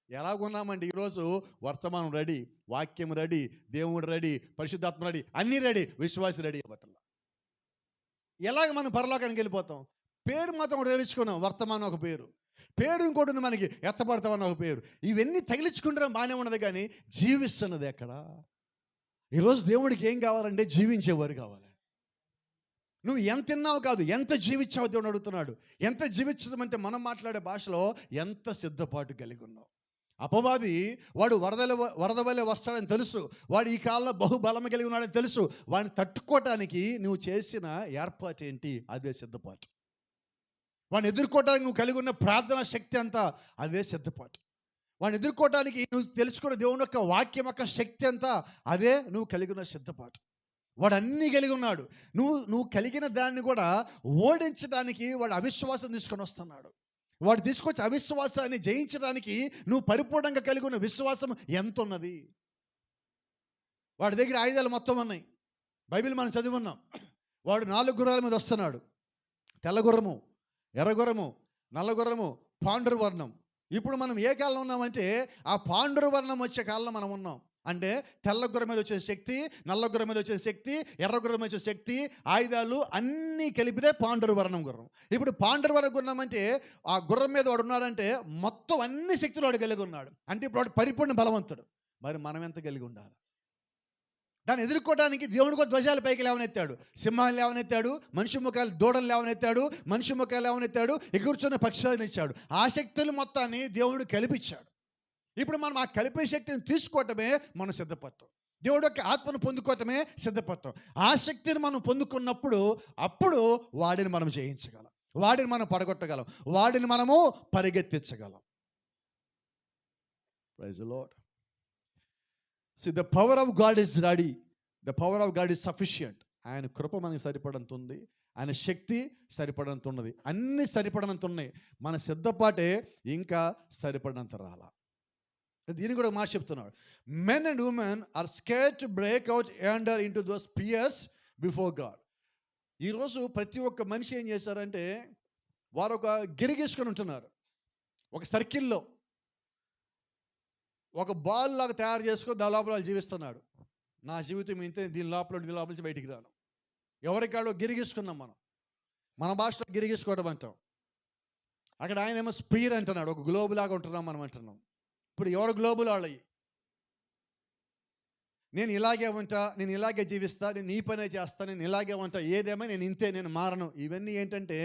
ఎలాగున్నామండి ఈరోజు? వర్తమానం రెడీ, వాక్యం రెడీ, దేవుడు రెడీ, పరిశుద్ధాత్మ రెడీ, అన్నీ రెడీ, విశ్వాసం రెడీ అవ్వట్ల. ఎలాగ మనం పరలోకానికి వెళ్ళిపోతాం? పేరు మాత్రం ఒకటి తెలుసుకున్నాం, వర్తమానం ఒక పేరు, పేరు ఇంకోటి ఉంది మనకి, ఎత్తపడతామన్న ఒక పేరు. ఇవన్నీ తగిలించుకుంటాం, బాగానే ఉన్నది, కానీ జీవిస్తున్నది ఎక్కడ? ఈరోజు దేవుడికి ఏం కావాలంటే జీవించేవారు కావాలి. నువ్వు ఎంత తిన్నావు కాదు, ఎంత జీవించావు దేవుడు అడుగుతున్నాడు. ఎంత జీవించడం అంటే మనం మాట్లాడే భాషలో ఎంత సిద్ధపాటు కలిగి ఉన్నావు. అపవాది వాడు వరద వలె వస్తాడని తెలుసు, వాడు ఈ కాలంలో బహుబలం కలిగి ఉన్నాడని తెలుసు. వాడిని తట్టుకోవటానికి నువ్వు చేసిన ఏర్పాటు ఏంటి? అదే సిద్ధపాటు. వాడిని ఎదుర్కోవటానికి నువ్వు కలిగి ఉన్న ప్రార్థనా శక్తి అంతా అదే సిద్ధపాటు. వాడిని ఎదుర్కోవటానికి నువ్వు తెలుసుకున్న దేవుని యొక్క వాక్యం యొక్క శక్తి అంతా అదే నువ్వు కలిగి ఉన్న సిద్ధపాటు. వాడు అన్నీ కలిగి ఉన్నాడు. నువ్వు కలిగిన దాన్ని కూడా ఓడించడానికి వాడు అవిశ్వాసం తీసుకొని వస్తున్నాడు. వాడు తీసుకొచ్చి అవిశ్వాసాన్ని జయించడానికి నువ్వు పరిపూర్ణంగా కలిగి ఉన్న విశ్వాసం ఎంత ఉన్నది? వాడి దగ్గర ఆయుధాలు మొత్తం ఉన్నాయి. బైబిల్ మనం చదివి ఉన్నాం. వాడు 4 గుర్రాల మీద వస్తున్నాడు. తెల్లగుర్రము, ఎర్రగుర్రము, నల్లగుర్రము, పాండురవర్ణం. ఇప్పుడు మనం ఏ కాలంలో ఉన్నామంటే ఆ పాండురవర్ణం వచ్చే కాలంలో మనం ఉన్నాం. అంటే తెల్ల గుర్రం మీద వచ్చే శక్తి, నల్ల గుర్రం మీద వచ్చే శక్తి, ఎర్ర గుర్రం మీద వచ్చే శక్తి, ఆయుధాలు అన్నీ కలిపితే పాండురవర్ణం గుర్రం. ఇప్పుడు పాండురవర్ణ గుర్రం అంటే ఆ గుర్రం మీద వాడు ఉన్నాడంటే మొత్తం అన్ని శక్తులు వాడు కలిగి ఉన్నాడు. అంటే ఇప్పుడు వాడు పరిపూర్ణ బలవంతుడు. మరి మనం ఎంత కలిగి ఉండాలి? దాన్ని ఎదుర్కోవడానికి దేవుడు కూడా ధ్వజాలు పైకి లేవనెత్తాడు, సింహాలు లేవనెత్తాడు, మనిషి ముఖాలు దూడలు లేవనెత్తాడు, మనిషి ముఖాలు లేవనెత్తాడు, ఎగురుచున్న పక్షాలను ఇచ్చాడు. ఆ శక్తులు మొత్తాన్ని దేవుడు కలిపిచ్చాడు. ఇప్పుడు మనం ఆ కలిపే శక్తిని తీసుకోవటమే మనం సిద్ధపడతాం. దేవుడు యొక్క ఆత్మను పొందుకోవటమే సిద్ధపడతాం. ఆ శక్తిని మనం పొందుకున్నప్పుడు అప్పుడు వాడిని మనం జయించగలం, వాడిని మనం పడగొట్టగలం, వాడిని మనము పరిగెత్తించగలం. Praise the Lord. See, the power of God is ready. The power of God is sufficient. ఆయన కృప మనకి సరిపడంత ఉంది, ఆయన శక్తి సరిపడంత ఉన్నది, అన్ని సరిపడంత ఉన్నాయి. మన సిద్ధపాటే ఇంకా సరిపడంత రాలా. దీన్ని కూడా మాట చెప్తున్నాడు. Men and women are scared to break out and into those fears before God. ఈరోజు ప్రతి ఒక్క మనిషి ఏం చేశారంటే వారు ఒక గిరిగీసుకొని ఉంటున్నారు. ఒక సర్కిల్లో ఒక బాల్ లాగా తయారు చేసుకొని దాని లోపల జీవిస్తున్నాడు. నా జీవితం ఇంతే, దీని లోపల నుంచి బయటికి రాను. ఎవరికాడో గిరిగీసుకున్నాం మనం, మన భాషలో గిరిగీసుకోవడం అంటాం. అక్కడ ఆయన ఏమో స్పీర్ అంటున్నాడు, ఒక గ్లోబ్ లాగా ఉంటున్నాం మనం అంటున్నాం. ఇప్పుడు ఎవరు గ్లోబులు వాళ్ళయి? నేను ఇలాగే ఉంటా, నేను ఇలాగే జీవిస్తా, నేను ఈ పనే చేస్తా, నేను ఇలాగే ఉంటా, ఏదేమో నేను ఇంతే, నేను మారను. ఇవన్నీ ఏంటంటే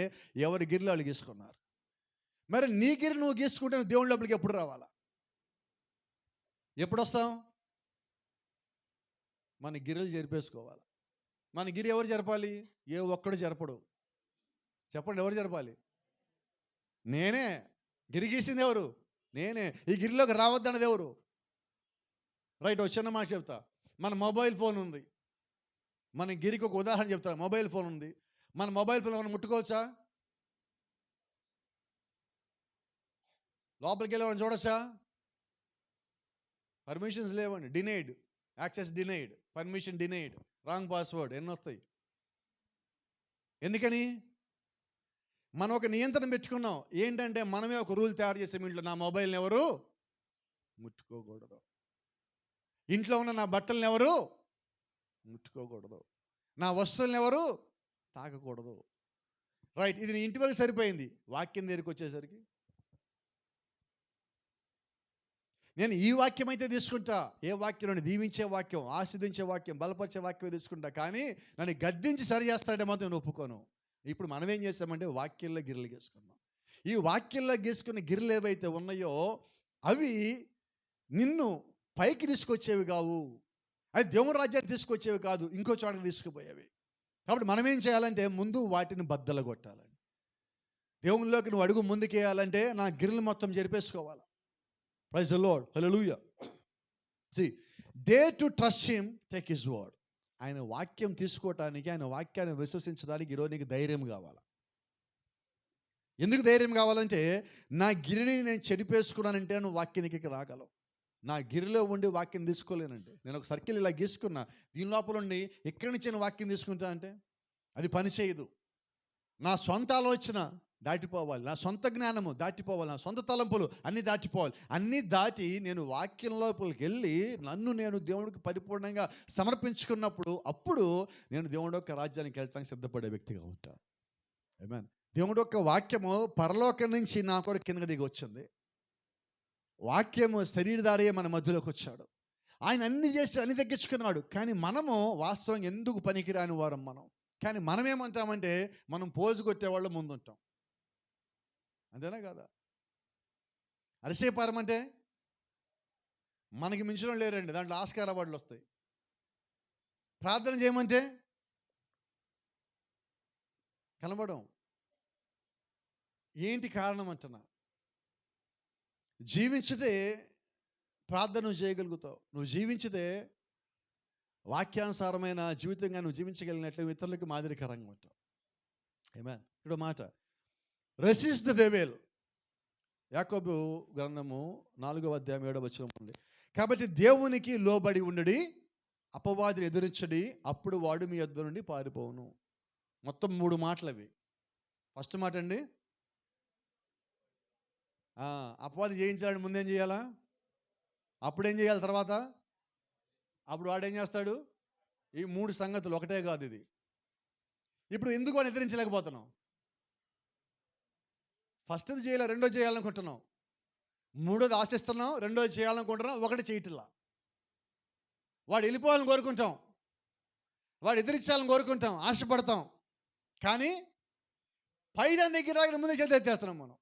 ఎవరి గిరిలో వాళ్ళు గీసుకున్నారు. మరి నీ గిరి నువ్వు గీసుకుంటే నువ్వు దేవుని లోపలికి ఎప్పుడు రావాలా? ఎప్పుడు వస్తాం? మన గిరిలు జరిపేసుకోవాలి. మన గిరి ఎవరు జరపాలి? ఏ ఒక్కడు జరపడు. చెప్పండి, ఎవరు జరపాలి? నేనే. గిరి గీసింది ఎవరు? నేనే. ఈ గిరిలోకి రావద్దన్నది ఎవరు? రైట్, ఒక చిన్న మాట చెప్తా. మన మొబైల్ ఫోన్ ఉంది. మన గిరికి ఒక ఉదాహరణ చెప్తాను. మొబైల్ ఫోన్ ఉంది. మన మొబైల్ ఫోన్ మనం ముట్టుకోవచ్చా? లోపలికి వెళ్ళి మనం చూడొచ్చా? పర్మిషన్స్ లేవండి. Denied, access denied, permission denied, wrong password, ఎన్ని వస్తాయి. ఎందుకని? మనం ఒక నియంత్రణ పెట్టుకున్నాం. ఏంటంటే మనమే ఒక రూల్ తయారు చేసాం ఇంట్లో, నా మొబైల్ని ఎవరు ముట్టుకోకూడదు, ఇంట్లో ఉన్న నా బట్టలను ఎవరు ముట్టుకోకూడదు, నా వస్తువులను ఎవరు తాకకూడదు. రైట్, ఇది నీ ఇంటి వరకు సరిపోయింది. వాక్యం దగ్గరికి వచ్చేసరికి నేను ఈ వాక్యం అయితే తీసుకుంటా. ఏ వాక్యం? నన్ను దీవించే వాక్యం, ఆశీర్వదించే వాక్యం, బలపరిచే వాక్యం తీసుకుంటా. కానీ నన్ను గద్దించి సరి చేస్తాడే మాత్రం నేను ఒప్పుకోను. ఇప్పుడు మనం ఏం చేస్తామంటే వాక్యంలో గిర్రెలు గీసుకున్నాం. ఈ వాక్యంలో గీసుకున్న గిర్రెలు ఏవైతే ఉన్నాయో అవి నిన్ను పైకి తీసుకొచ్చేవి కావు, అది దేవుని రాజ్యాన్ని తీసుకొచ్చేవి కాదు, ఇంకో చోటకి తీసుకుపోయేవి. కాబట్టి మనం ఏం చేయాలంటే ముందు వాటిని బద్దలు కొట్టాలండి. దేవునిలోకి నువ్వు అడుగు ముందుకేయాలంటే నా గిన్నెలు మొత్తం జరిపేసుకోవాలి. ప్రైజ్ ది లార్డ్, హల్లెలూయా. See, dare to trust him, take his word. ఆయన వాక్యం తీసుకోవటానికి, ఆయన వాక్యాన్ని విశ్వసించడానికి ఈరోజు నీకు ధైర్యం కావాలి. ఎందుకు ధైర్యం కావాలంటే, నా గిరిని నేను చెరిపేసుకున్నానంటే నువ్వు వాక్యానికి రాగలవు. నా గిరిలో ఉండి వాక్యం తీసుకోలేనండి. నేను ఒక సర్కిల్ ఇలా గీసుకున్నా, దీని లోపల ఉండి ఎక్కడి నుంచి నేను వాక్యం తీసుకుంటా అంటే అది పని చేయదు. నా సొంత ఆలోచన దాటిపోవాలి, నా సొంత జ్ఞానము దాటిపోవాలి, నా సొంత తలంపులు అన్నీ దాటిపోవాలి. అన్నీ దాటి నేను వాక్యం లోపలికి వెళ్ళి నన్ను నేను దేవుడికి పరిపూర్ణంగా సమర్పించుకున్నప్పుడు అప్పుడు నేను దేవుడి యొక్క రాజ్యానికి వెళ్ళటానికి సిద్ధపడే వ్యక్తిగా ఉంటాను. ఆమేన్. దేవుడి యొక్క వాక్యము పరలోకం నుంచి నా కొరకు కిందకి దిగి వచ్చింది. వాక్యము శరీరధారియే మన మధ్యలోకి వచ్చాడు. ఆయన అన్ని చేసి అన్ని తగ్గించుకున్నాడు. కానీ మనము వాస్తవం ఎందుకు పనికిరాని వారం మనం. కానీ మనం ఏమంటామంటే మనం పోజు కొట్టేవాళ్ళు ముందుంటాం. అంతేనా కదా? అరిసేపారం అంటే మనకి మించడం లేరండి, దాంట్లో ఆస్కార్ అవార్డులు వస్తాయి. ప్రార్థన చేయమంటే కనబడం. ఏంటి కారణం అంటున్నా? జీవించితే ప్రార్థన నువ్వు చేయగలుగుతావు. నువ్వు జీవించితే వాక్యానుసారమైన జీవితంగా నువ్వు జీవించగలిగినట్లు ఇతరులకు మాదిరికరంగా ఉంటావు. ఆమేన్. ఇక్కడ మాట, రెసిస్ట్ ద డెవిల్. యాకోబు గ్రంథము 4వ అధ్యాయం 7వ వచనం ఉంది. కాబట్టి దేవునికి లోబడి ఉండడి, అపవాదిని ఎదురించడి, అప్పుడు వాడు మీ యొద్ద నుండి పారిపోవును. మొత్తం 3 మాటలు అవి. ఫస్ట్ మాట అండి, అపవాది జయించాలని ముందేం చేయాలా? అప్పుడేం చేయాలి? తర్వాత అప్పుడు వాడు ఏం చేస్తాడు? ఈ 3 సంగతులు ఒకటే కాదు ఇది. ఇప్పుడు ఎందుకు అని ఎదిరించలేకపోతున్నాం? ఫస్ట్ది చేయాలి, రెండోది చేయాలనుకుంటున్నాం, మూడోది ఆశిస్తున్నాం, రెండోది చేయాలనుకుంటున్నాం, ఒకటి చేయట్లా. వాడు వెళ్ళిపోవాలని కోరుకుంటాం, వాడు ఎదిరించాలని కోరుకుంటాం, ఆశపడతాం. కానీ పైదాని దగ్గర ముందే చేతులు ఎత్తేస్తున్నాం మనం.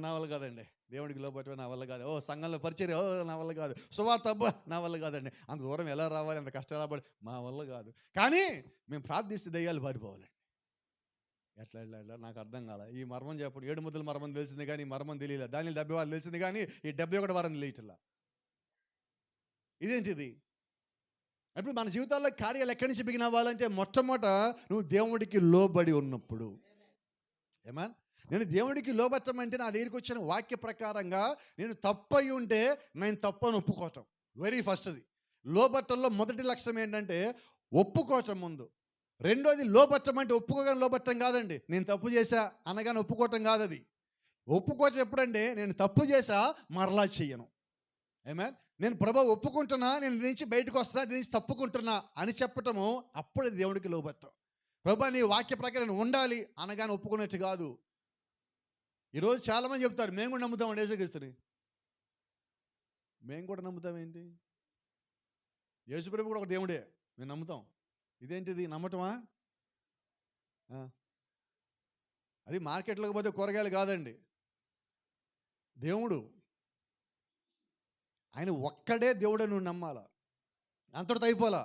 నా వల్ల కాదండి, దేవుడికి లోబట్టమే నా వల్ల కాదు, సంఘంలో పరిచర్య నా వల్ల కాదు, సువార్త నా వల్ల కాదండి, అంత దూరం ఎలా రావాలి, అంత కష్టాలు పడి మా వల్ల కాదు. కానీ మేము ప్రార్థిస్తే దయ్యాలు పారిపోవాలండి. ఎట్లా నాకు అర్థం కాల. ఈ మర్మం చెప్పడు, 7 ముద్దల మర్మం తెలిసింది కానీ ఈ మర్మం తెలియలే. దానిలో 70 వాళ్ళు తెలిసింది కానీ ఈ 71 వారం తెలియట్లా. ఇదేంటిది? ఇప్పుడు మన జీవితాల్లో కార్యాలు ఎక్కడి నుంచి బిగిన్ అవ్వాలంటే మొట్టమొదట నువ్వు దేవుడికి లోబడి ఉన్నప్పుడు. ఏమన్? నేను దేవుడికి లోబట్టమంటే నా దగ్గరికి వచ్చిన వాక్య ప్రకారంగా నేను తప్పై ఉంటే నేను తప్పని ఒప్పుకోవటం వెరీ ఫస్ట్ది. లోబట్టంలో మొదటి లక్ష్యం ఏంటంటే ఒప్పుకోవటం ముందు. రెండోది లోబట్టం అంటే ఒప్పుకోగానే లోబట్టం కాదండి, నేను తప్పు చేశా అనగానే ఒప్పుకోవటం కాదు. అది ఒప్పుకోవటం ఎప్పుడంటే నేను తప్పు చేశా మరలా చెయ్యను. ఏమేన్? నేను ప్రభు ఒప్పుకుంటున్నా, నేను దీని నుంచి బయటకు వస్తున్నా, దీని నుంచి తప్పుకుంటున్నా అని చెప్పటము అప్పుడు దేవుడికి లోబట్టం. ప్రభు నీ వాక్య ప్రకారం ఉండాలి అనగానే ఒప్పుకున్నట్టు కాదు. ఈరోజు చాలామంది చెప్తారు మేము కూడా నమ్ముతామండి యేసుక్రీస్తుని. మేము కూడా నమ్ముతాం ఏంటి? యేసుప్రభు కూడా ఒక దేవుడే, మేము నమ్ముతాం. ఇదేంటిది నమ్మటమా? అది మార్కెట్లోకి పోతే కూరగాయలు కాదండి, దేవుడు. ఆయన ఒక్కడే దేవుడే, నువ్వు నమ్మాలా, అంతటితో అయిపోలా.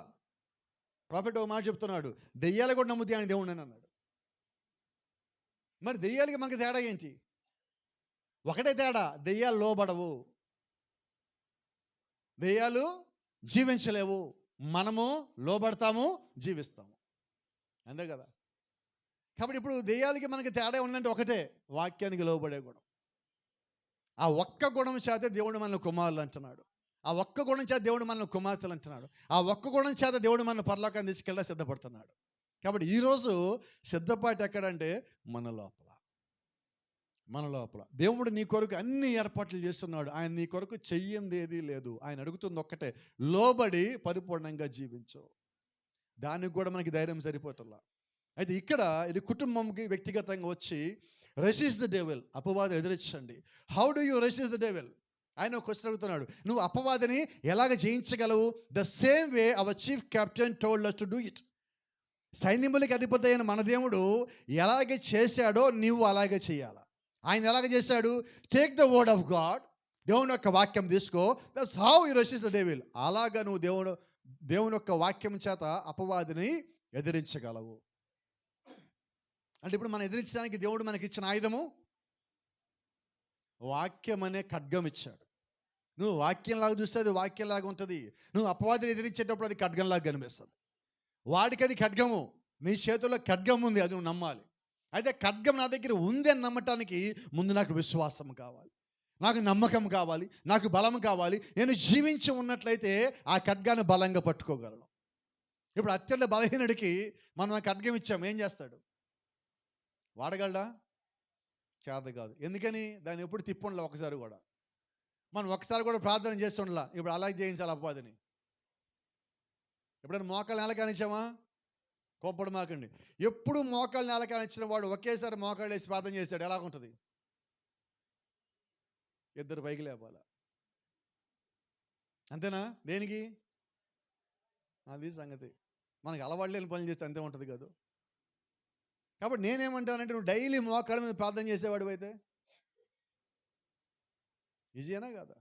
ప్రాఫెట్ ఒక మాట చెప్తున్నాడు, దెయ్యాలు కూడా నమ్ముతాయి ఆయన దేవుడు అని అన్నాడు. మరి దెయ్యాలకి మనకి తేడా ఏంటి? ఒకటే తేడా, దెయ్యాలు లోబడవు, దెయ్యాలు జీవించలేవు, మనము లోబడతాము, జీవిస్తాము. అంతే కదా? కాబట్టి ఇప్పుడు దెయ్యాలకి మనకి తేడా ఉందంటే ఒకటే, వాక్యానికి లోబడే గుణం. ఆ ఒక్క గుణం చేత దేవుడు మనల్ని కుమారులు అంటున్నాడు, ఆ ఒక్క గుణం చేత దేవుడు మనల్ని కుమార్తెలు అంటున్నాడు, ఆ ఒక్క గుణం చేత దేవుడు మనల్ని పరలోకాన్ని తీసుకెళ్ళ సిద్ధపడుతున్నాడు. కాబట్టి ఈరోజు సిద్ధపాటు ఎక్కడంటే మన లోపల. మన లోపల దేవుడు నీ కొరకు అన్ని ఏర్పాట్లు చేస్తున్నాడు. ఆయన నీ కొరకు చెయ్యింది ఏదీ లేదు. ఆయన అడుగుతుంది ఒక్కటే, లోబడి పరిపూర్ణంగా జీవించు. దానికి కూడా మనకి ధైర్యం సరిపోతుందా? అయితే ఇక్కడ ఇది కుటుంబంకి వ్యక్తిగతంగా వచ్చి రెసిస్ట్ ద డెవిల్, అపవాది ఎదిరించండి. How do you resist the devil? ఆయన ఒక క్వశ్చన్ అడుగుతున్నాడు, నువ్వు అపవాదిని ఎలాగ జయించగలవు? The same way our chief captain told us to do it. సైన్యములకి అధిపతి అయిన మన దేవుడు ఎలాగే చేశాడో నీవు అలాగే చేయాలా. ఆయన ఎలాగ చేశాడు? Take the word of God, దేవుని యొక్క వాక్యం తీసుకో, that's how you resist the devil. అలాగా నువ్వు దేవుని యొక్క వాక్యం చేత అపవాదిని ఎదిరించగలవు. అంటే ఇప్పుడు మనం ఎదిరించడానికి దేవుడు మనకి ఇచ్చిన ఆయుధము వాక్యం అనే ఖడ్గం ఇచ్చాడు. నువ్వు వాక్యంలాగా చూస్తే అది వాక్యంలాగా ఉంటుంది. నువ్వు అపవాదిని ఎదిరించేటప్పుడు అది ఖడ్గంలాగా కనిపిస్తుంది. వాడికి అది ఖడ్గము, నీ చేతుల్లో ఖడ్గం ఉంది, అది నువ్వు నమ్మాలి. అయితే ఖడ్గం నా దగ్గర ఉంది అని నమ్మటానికి ముందు నాకు విశ్వాసం కావాలి, నాకు నమ్మకం కావాలి, నాకు బలం కావాలి. నేను జీవించి ఉన్నట్లయితే ఆ ఖడ్గాన్ని బలంగా పట్టుకోగలను. ఇప్పుడు అత్యంత బలహీనుడికి మనం ఆ ఖడ్గం ఇచ్చాం, ఏం చేస్తాడు? వాడగలడా? చేత కాదు. ఎందుకని? దాన్ని ఎప్పుడు తిప్పుండలే ఒకసారి కూడా. మనం ఒకసారి కూడా ప్రార్థన చేస్తుండలా. ఇప్పుడు అలాగే చేయించాలి అపవాదిని. ఎప్పుడైనా మోకాలు నేల కానిచ్చామా? కోప్పడు మాకండి. ఎప్పుడు మోకాలు నేల కానిచ్చిన వాడు ఒకేసారి మోకాళ్ళు వేసి ప్రార్థన చేశాడు, ఎలాగుంటుంది? ఇద్దరు పైకి లేపాల. అంతేనా? దేనికి? అది సంగతి. మనకి అలవాటు లేని పనులు చేస్తే అంతే ఉంటుంది కదా. కాబట్టి నేనేమంటానంటే, నువ్వు డైలీ మోకాళ్ళ మీద ప్రార్థన చేసేవాడు అయితే ఈజీనా కదా?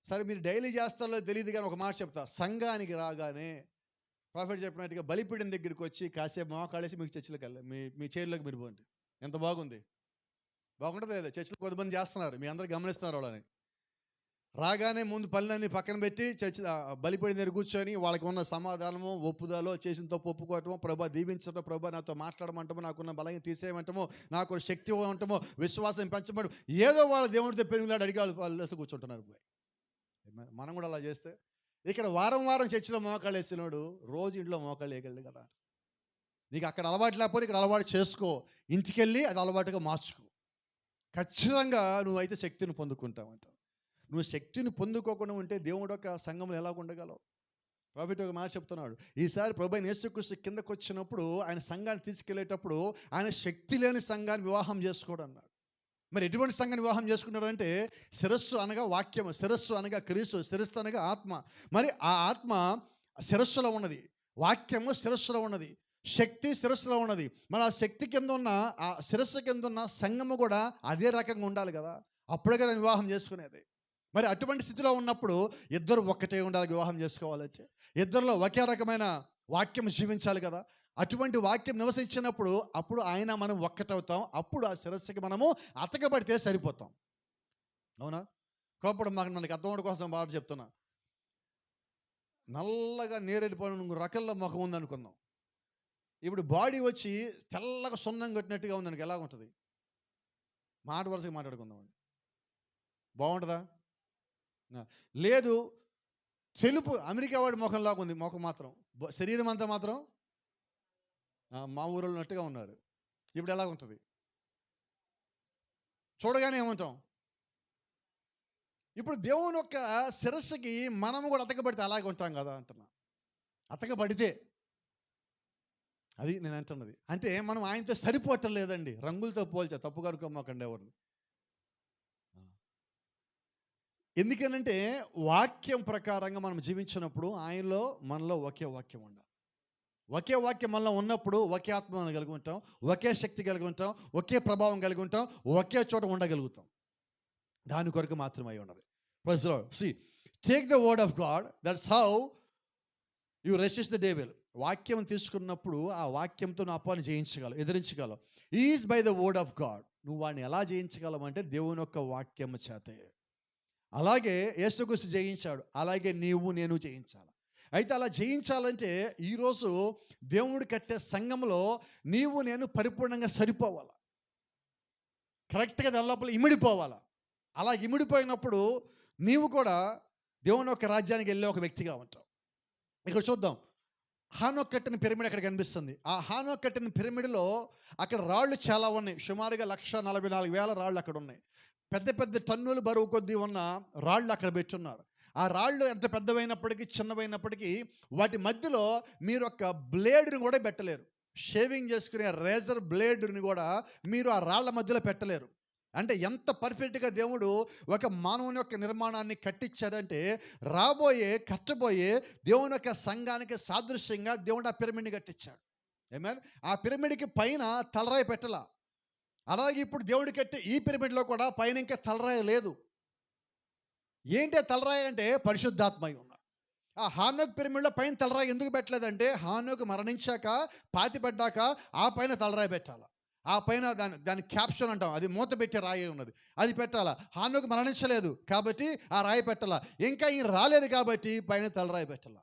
సరే, మీరు డైలీ చేస్తారో తెలియదు కానీ ఒక మాట చెప్తా. సంఘానికి రాగానే ప్రాఫెట్ చెప్పినట్టుగా బలిపీఠం దగ్గరికి వచ్చి కాసేపు మోకాళ్ళేసి మీకు చర్చిలోకి వెళ్ళాలి, మీ చైర్లోకి మీరు పోండి. ఎంత బాగుంది? బాగుంటుంది లేదా? చర్చిలో కొద్దిమంది చేస్తున్నారు, మీ అందరూ గమనిస్తున్నారు వాళ్ళని. రాగానే ముందు పనులన్నీ పక్కన పెట్టి చర్చి బలిపీఠం దగ్గర కూర్చొని వాళ్ళకి ఉన్న సమాధానము, ఒప్పుదలో, చేసిన తప్పు ఒప్పుకోవటమో, ప్రభా దీవించటం, ప్రభా నాతో మాట్లాడమంటమో, నాకున్న బలంగా తీసేయమంటమో, నాకు శక్తి ఇవ్వమంటమో, విశ్వాసం పెంచబడు, ఏదో వాళ్ళ దేవుడితో పెరుగులాడు అడిగి వాళ్ళు కూర్చుంటున్నారు. మనం కూడా అలా చేస్తే ఇక్కడ వారం వారం చర్చిలో మోకాళ్ళు వేసినాడు, రోజు ఇంట్లో మోకాళ్ళు వేయగలడు కదా. నీకు అక్కడ అలవాటు లేకపోతే ఇక్కడ అలవాటు చేసుకో, ఇంటికెళ్ళి అది అలవాటుగా మార్చుకో. ఖచ్చితంగా నువ్వైతే శక్తిని పొందుకుంటావంట. నువ్వు శక్తిని పొందుకోకుండా ఉంటే దేవుడు యొక్క సంఘంలో ఎలాగ ఉండగలవు? ప్రాఫెట్ ఒక మాట చెప్తున్నాడు. ఈసారి ప్రభు యేసుక్రీస్తు కిందకు వచ్చినప్పుడు ఆయన సంఘాన్ని తీసుకెళ్లేటప్పుడు ఆయన శక్తి లేని సంఘాన్ని వివాహం చేసుకోడు అన్నాడు. మరి ఎటువంటి సంఘాన్ని వివాహం చేసుకున్నాడంటే, శిరస్సు అనగా వాక్యము, శిరస్సు అనగా క్రీస్తు, శిరస్సు అనగా ఆత్మ. మరి ఆ ఆత్మ శిరస్సులో ఉన్నది, వాక్యము శిరస్సులో ఉన్నది, శక్తి శిరస్సులో ఉన్నది. మరి ఆ శక్తి కింద ఉన్న, ఆ శిరస్సు కింద ఉన్న సంఘము కూడా అదే రకంగా ఉండాలి కదా. అప్పుడే కదా వివాహం చేసుకునేది. మరి అటువంటి స్థితిలో ఉన్నప్పుడు ఇద్దరు ఒక్కటే ఉండాలి. వివాహం చేసుకోవాలంటే ఇద్దరిలో ఒకే రకమైన వాక్యం జీవించాలి కదా. అటువంటి వాక్యం నివసించినప్పుడు అప్పుడు ఆయన మనం ఒక్కటవుతాం. అప్పుడు ఆ శిరస్సుకి మనము అతకబడితే సరిపోతాం. అవునా? కోపడం మనకి అర్థం కోసం బాగా చెప్తున్నా. నల్లగా నేరేడిపోయిన రకల్లో ముఖం ఉందనుకుందాం. ఇప్పుడు బాడీ వచ్చి తెల్లగా సున్నం కొట్టినట్టుగా ఉందనుకో, ఎలా ఉంటుంది? మాట వరుసగా మాట్లాడుకుందామండి, బాగుంటుందా? లేదు, తెలుపు అమెరికా వాడి ముఖంలాగా ఉంది ముఖం, మాత్రం శరీరం అంతా మాత్రం మా ఊరిలో ఉన్నట్టుగా ఉన్నారు. ఇప్పుడు ఎలా ఉంటుంది? చూడగానే ఏమంటాం? ఇప్పుడు దేవుని యొక్క శిరస్సుకి మనము కూడా అతకబడితే అలాగే ఉంటాం కదా అంటున్నా. అతకబడితే అది నేను అంటున్నది. అంటే మనం ఆయనతో సరిపోవటం లేదండి. రంగులతో పోల్చా, తప్పుగా అనుకోమాకండి ఎవరిని. ఎందుకనంటే వాక్యం ప్రకారంగా మనం జీవించినప్పుడు ఆయనలో మనలో ఒకే వాక్యం ఉండాలి. ఒకే వాక్యం మనలో ఉన్నప్పుడు ఒకే ఆత్మ కలిగి ఉంటాం, ఒకే శక్తి కలిగి ఉంటాం, ఒకే ప్రభావం కలిగి ఉంటాం, ఒకే చోట ఉండగలుగుతాం. దాని కొరకు మాత్రమే ఉన్నది. Praise the Lord. See, take the word of God, that's how you resist the devil. వాక్యం తీసుకున్నప్పుడు ఆ వాక్యంతో నా అపాన్ని జయించగలవు, ఎదిరించగలవు. Is by the word of God. నువ్వు వాడిని ఎలా జయించగలవు అంటే దేవుని యొక్క వాక్యం చేతే. అలాగే యేసుక్రీస్తు జయించాడు, అలాగే నీవు నేను జయించాలి. అయితే అలా జయించాలంటే ఈరోజు దేవుడు కట్టే సంఘంలో నీవు నేను పరిపూర్ణంగా సరిపోవాలి, కరెక్ట్గా దాని లోపల ఇమిడిపోవాలి. అలా ఇమిడిపోయినప్పుడు నీవు కూడా దేవుని యొక్క రాజ్యానికి వెళ్ళే ఒక వ్యక్తిగా ఉంటావు. ఇక్కడ చూద్దాం, హానోక్ కట్టిన పిరమిడ్ అక్కడ కనిపిస్తుంది. ఆ హానోక్ కట్టిన పిరమిడ్లో అక్కడ రాళ్ళు చాలా ఉన్నాయి. సుమారుగా 144,000 రాళ్ళు అక్కడ ఉన్నాయి. పెద్ద పెద్ద టన్నులు బరువు కొద్దీ ఉన్న రాళ్ళు అక్కడ పెట్టున్నారు. ఆ రాళ్ళు ఎంత పెద్దవైనప్పటికీ, చిన్నవైనప్పటికీ వాటి మధ్యలో మీరు ఒక బ్లేడ్ని కూడా పెట్టలేరు. షేవింగ్ చేసుకునే రేజర్ బ్లేడ్ని కూడా మీరు ఆ రాళ్ల మధ్యలో పెట్టలేరు. అంటే ఎంత పర్ఫెక్ట్గా దేవుడు ఒక మానవుని యొక్క నిర్మాణాన్ని కట్టించాడంటే, కట్టబోయే దేవుని యొక్క సంఘానికి సాదృశ్యంగా దేవుడు ఆ పిరమిడ్ని కట్టించాడు. ఆమేన్. ఆ పిరమిడ్కి పైన తలరాయి పెట్టలా, అలాగే ఇప్పుడు దేవుడు కట్టే ఈ పిరమిడ్లో కూడా పైన ఇంకా తలరాయి లేదు. ఏంటి ఆ తలరాయి అంటే పరిశుద్ధాత్మ అయి ఉన్నాడు. ఆ హానోకు పిరమిడ్లో పైన తలరాయి ఎందుకు పెట్టలేదంటే హానోకు మరణించాక పాతిపడ్డాక ఆ పైన తలరాయి పెట్టాలి. ఆ పైన దాని క్యాప్షన్ అంటాం, అది మూత పెట్టే రాయి ఉన్నది, అది పెట్టాలా. హానోకు మరణించలేదు కాబట్టి ఆ రాయి పెట్టాలా. ఇంకా ఈయన రాలేదు కాబట్టి పైన తలరాయి పెట్టాలా.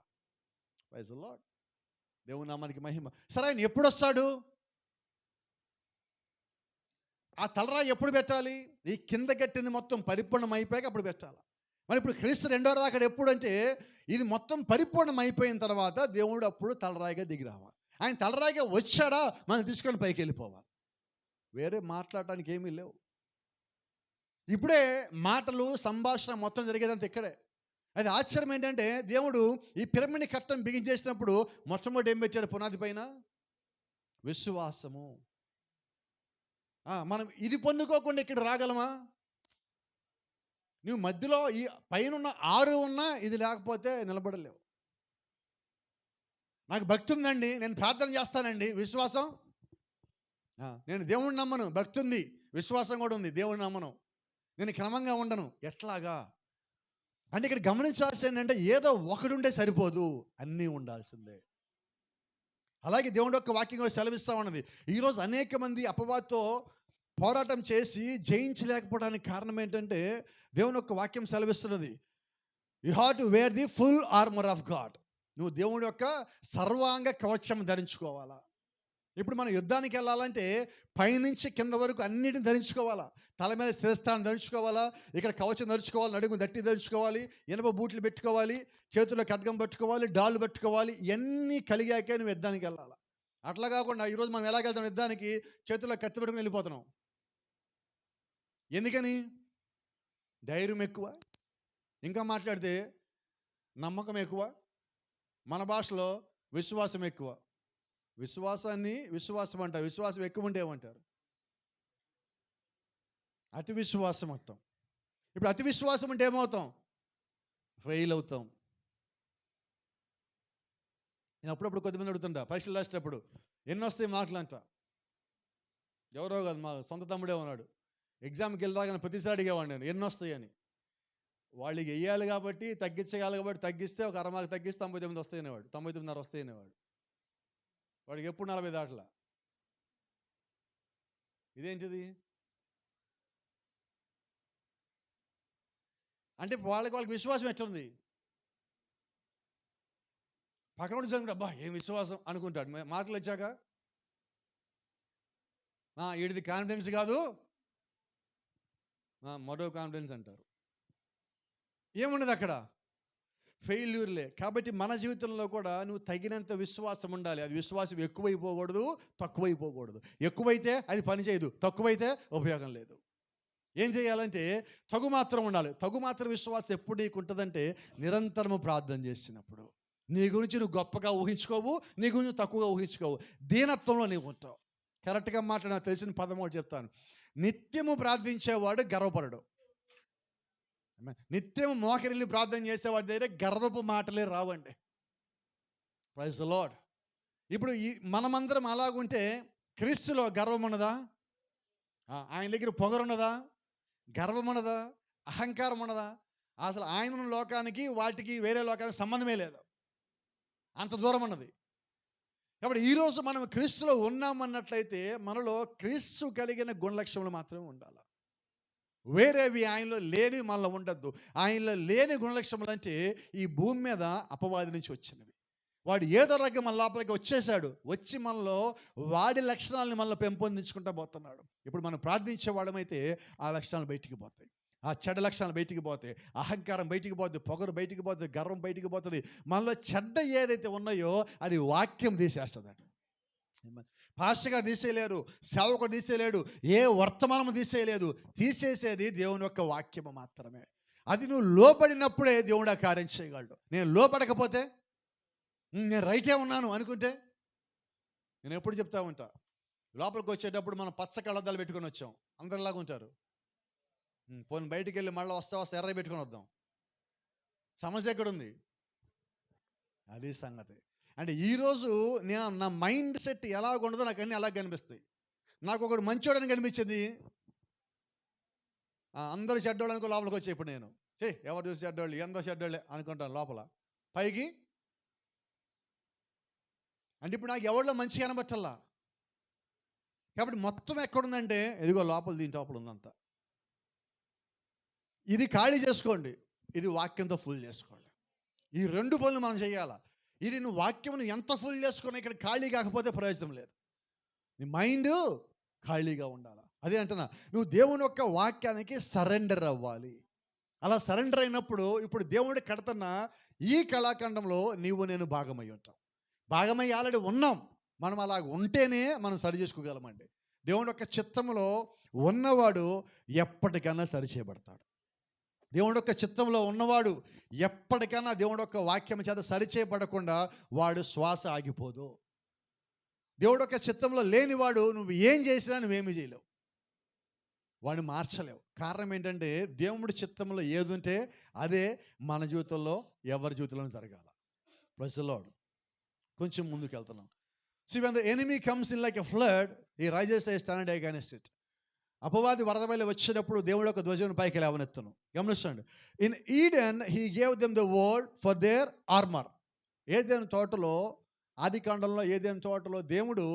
Praise the Lord. దేవుని నామానికి మహిమ. సరే, ఆయన ఎప్పుడు వస్తాడు? ఆ తలరాయి ఎప్పుడు పెట్టాలి? ఈ కింద కట్టింది మొత్తం పరిపూర్ణం అయిపోయాక అప్పుడు పెట్టాలి. మరి ఇప్పుడు క్రీస్తు రెండో రాకడ ఎప్పుడు అంటే, ఇది మొత్తం పరిపూర్ణం అయిపోయిన తర్వాత దేవుడు అప్పుడు తలరాయిగా దిగి రావాలి. ఆయన తలరాయిగా వచ్చాడా మనం తీసుకొని పైకి వెళ్ళిపోవాలి. వేరే మాట్లాడటానికి ఏమీ లేవు. ఇప్పుడే మాటలు సంభాషణ మొత్తం జరిగేదంతా ఇక్కడే. అది ఆశ్చర్యం ఏంటంటే, దేవుడు ఈ పిరమిడ్ కట్టం బిగించేసినప్పుడు మొట్టమొదటి ఏం పెట్టాడు పునాది పైన? విశ్వాసము. మనం ఇది పొందుకోకుండా ఇక్కడ రాగలమా? నువ్వు మధ్యలో ఈ పైనున్న 6 ఉన్నా ఇది లేకపోతే నిలబడలేవు. నాకు భక్తి ఉందండి, నేను ప్రార్థన చేస్తానండి, విశ్వాసం నేను దేవుడిని నమ్మను, భక్తి ఉంది, విశ్వాసం కూడా ఉంది, దేవుడిని నమ్మను, నేను క్రమంగా ఉండను. ఎట్లాగా అంటే ఇక్కడ గమనించాల్సింది ఏంటంటే, ఏదో ఒకటి ఉంటే సరిపోదు, అన్నీ ఉండాల్సిందే. అలాగే దేవుడి యొక్క వాక్యం కూడా సెలవిస్తూ ఉన్నది. ఈరోజు అనేక మంది అపవాదితో పోరాటం చేసి జయించలేకపోవడానికి కారణం ఏంటంటే, దేవుని యొక్క వాక్యం సెలవిస్తున్నది, you have to wear the full armour of God. నువ్వు దేవుడి యొక్క సర్వాంగ కవచం ధరించుకోవాలా. ఇప్పుడు మనం యుద్ధానికి వెళ్ళాలంటే పైనుంచి కింద వరకు అన్నిటిని ధరించుకోవాలా. తల మీద శిరస్త్రాన్ని ధరించుకోవాలా, ఇక్కడ కవచం ధరించుకోవాలి, నడుము దట్టి ధరించుకోవాలి, ఇనుప బూట్లు పెట్టుకోవాలి, చేతుల్లో ఖడ్గం పట్టుకోవాలి, డాళ్ళు పట్టుకోవాలి. ఇవన్నీ కలిగాకే నువ్వు యుద్ధానికి వెళ్ళాలి. అట్లా కాకుండా ఈరోజు మనం ఎలాగెళ్తాం యుద్ధానికి? చేతుల్లో కత్తి పెట్టుకుని వెళ్ళిపోతున్నాం. ఎందుకని? ధైర్యం ఎక్కువ, ఇంకా మాట్లాడితే నమ్మకం ఎక్కువ, మన భాషలో విశ్వాసం ఎక్కువ. విశ్వాసాన్ని విశ్వాసం అంటారు, విశ్వాసం ఎక్కువ ఉంటే ఏమంటారు? అతి విశ్వాసం అంటాం. ఇప్పుడు అతి విశ్వాసం అంటే ఏమవుతాం? ఫెయిల్ అవుతాం. నేను అప్పుడప్పుడు కొద్దిమంది అడుగుతుంటా పరీక్షలు రాసేటప్పుడు, ఎన్ని వస్తాయి మార్కులు అంట. ఎవరో కాదు, మా సొంత తమ్ముడే ఉన్నాడు. ఎగ్జామ్కి వెళ్ళి రాగానే ప్రతిసారి అడిగేవాడిని నేను, ఎన్ని వస్తాయి అని. వాళ్ళకి వెయ్యాలి కాబట్టి తగ్గించగలి కాబట్టి తగ్గిస్తే ఒక అరమాకు తగ్గిస్తే 99 వస్తాయి అనేవాడు, 99.5 వస్తాయి అనేవాడు. వాడికి ఎప్పుడు 40 దాటలా. ఇదేంటిది అంటే వాళ్ళకి విశ్వాసం ఎట్లుంది? పక్కన చదువుకుంటే అబ్బా ఏం విశ్వాసం అనుకుంటాడు. మార్కులు వచ్చాక వీడిది కాన్ఫిడెన్స్ కాదు, మరో కాన్ఫిడెన్స్ అంటారు. ఏముండదు అక్కడ, ఫెయిల్యూర్లే. కాబట్టి మన జీవితంలో కూడా నువ్వు తగినంత విశ్వాసం ఉండాలి. అది విశ్వాసం ఎక్కువైపోకూడదు, తక్కువైపోకూడదు. ఎక్కువైతే అది పని చేయదు, తక్కువైతే ఉపయోగం లేదు. ఏం చేయాలంటే తగు మాత్రం ఉండాలి. తగు మాత్రం విశ్వాసం ఎప్పుడు నీకు ఉంటుందంటే, నిరంతరము ప్రార్థన చేసినప్పుడు. నీ గురించి నువ్వు గొప్పగా ఊహించుకోవు, నీ గురించి తక్కువగా ఊహించుకోవు, దీనత్వంలో నీవు ఉంటావు. కరెక్ట్గా మాట్లాడిన తెలిసిన పదం ఒకటి చెప్తాను. నిత్యము ప్రార్థించేవాడు గర్వపడడు. నిత్యము మోకరిల్లి ప్రార్థన చేసేవాడి దగ్గర గర్వపు మాటలే రావండి. Praise the Lord. ఇప్పుడు మనమందరం అలాగుంటే క్రీస్తులో గర్వం ఉన్నదా? ఆయన దగ్గర పొగరున్నదా? గర్వం ఉన్నదా? అహంకారం ఉన్నదా? అసలు ఆయన లోకానికి వాటికి వేరే లోకానికి సంబంధమే లేదు, అంత దూరం ఉన్నది. కాబట్టి ఈరోజు మనం క్రీస్తులో ఉన్నామన్నట్లయితే మనలో క్రీస్తు కలిగిన గుణలక్షణములు మాత్రమే ఉండాలి. వేరేవి ఆయనలో లేని మనలో ఉండద్దు. ఆయనలో లేని గుణలక్షణములు అంటే ఈ భూమి మీద అపవాది నుంచి వచ్చినవి. వాడు ఏదో రకంగా మన లోపలికి వచ్చేసాడు, వచ్చి మనలో వాడి లక్షణాలను మనలో పెంపొందించుకుంటూ పోతున్నాడు. ఇప్పుడు మనం ప్రార్థించేవాడమైతే ఆ లక్షణాలు బయటికి పోతాయి, ఆ చెడ్డ లక్షణాలు బయటికి పోతాయి, అహంకారం బయటికి పోతుంది, పొగరు బయటికి పోతుంది, గర్వం బయటికి పోతుంది. మనలో చెడ్డ ఏదైతే ఉన్నాయో అది వాక్యం తీసేస్తుందట. పాస్టర్గా తీసేయలేరు, సేవకుడు తీసేయలేడు, ఏ వర్తమానము తీసేయలేదు. తీసేసేది దేవుని యొక్క వాక్యము మాత్రమే. అది నువ్వు లోపడినప్పుడే దేవుడు ఆ కార్యం చేయగలడు. నేను లోపడకపోతే, నేను రైటే ఉన్నాను అనుకుంటే, నేను ఎప్పుడు చెప్తా ఉంటా, లోపలికి వచ్చేటప్పుడు మనం పచ్చ కళ్ళద్దాలు పెట్టుకొని వచ్చాం, అందరిలాగా ఉంటారు. పోనీ బయటికి వెళ్ళి మళ్ళీ వస్తా ఎర్ర పెట్టుకొని వద్దాం, సమస్య ఎక్కడుంది? అది సంగతి. అంటే ఈరోజు నా మైండ్ సెట్ ఎలాగ ఉండదో నాకు అన్నీ అలాగ కనిపిస్తాయి. నాకు ఒకడు మంచోడని కనిపించింది, అందరూ చెడ్డోళ్ళు అనుకో లోపలికి వచ్చి ఇప్పుడు నేను ఎవరు చూసి చెడ్డోళ్ళు ఎంతో చెడ్డోళ్ళే అనుకుంటాను లోపల. పైకి అంటే ఇప్పుడు నాకు ఎవరిలో మంచి కనబట్టల్లా. కాబట్టి మొత్తం ఎక్కడుందంటే ఇదిగో లోపల దీని లోపల ఉందంతా. ఇది ఖాళీ చేసుకోండి, ఇది వాక్యంతో ఫుల్ చేసుకోండి. ఈ 2 పనులు మనం చేయాలా. ఇది నువ్వు వాక్యమును ఎంత ఫుల్ చేసుకున్నా ఇక్కడ ఖాళీ కాకపోతే ప్రయోజనం లేదు. నీ మైండ్ ఖాళీగా ఉండాలి. అదే అంటున్నా, నువ్వు దేవుని యొక్క వాక్యానికి సరెండర్ అవ్వాలి. అలా సరెండర్ అయినప్పుడు ఇప్పుడు దేవుడి కడుతున్న ఈ కళాఖండంలో నీవు నేను భాగమై ఉంటాం. భాగమై ఆల్రెడీ ఉన్నాం. మనం అలా ఉంటేనే మనం సరి చేసుకోగలమండి. దేవుని యొక్క చిత్తంలో ఉన్నవాడు ఎప్పటికైనా సరి చేయబడతాడు. దేవుడి యొక్క చిత్తంలో ఉన్నవాడు ఎప్పటికైనా దేవుడి యొక్క వాక్యం చేత సరిచేయబడకుండా వాడు శ్వాస ఆగిపోదు. దేవుడి యొక్క చిత్తంలో లేనివాడు నువ్వు ఏం చేసినా నువ్వేమీ చేయలేవు, వాడిని మార్చలేవు. కారణం ఏంటంటే దేవుడి చిత్తంలో ఏది ఉంటే అదే మన జీవితంలో ఎవరి జీవితంలో జరగాల. Praise the Lord. కొంచెం ముందుకు వెళ్తున్నాం. See, when the enemy comes in like a flood, he rises a standard against it. అపవాది వరద వలె వచ్చినప్పుడు దేవుడు యొక్క ధ్వజం పైకి లేవనెత్తును. గమనించండి. In Eden he gave them the word for their armour. ఏదెను తోటలో, ఆది కాండంలో ఏదెను తోటలో దేవుడు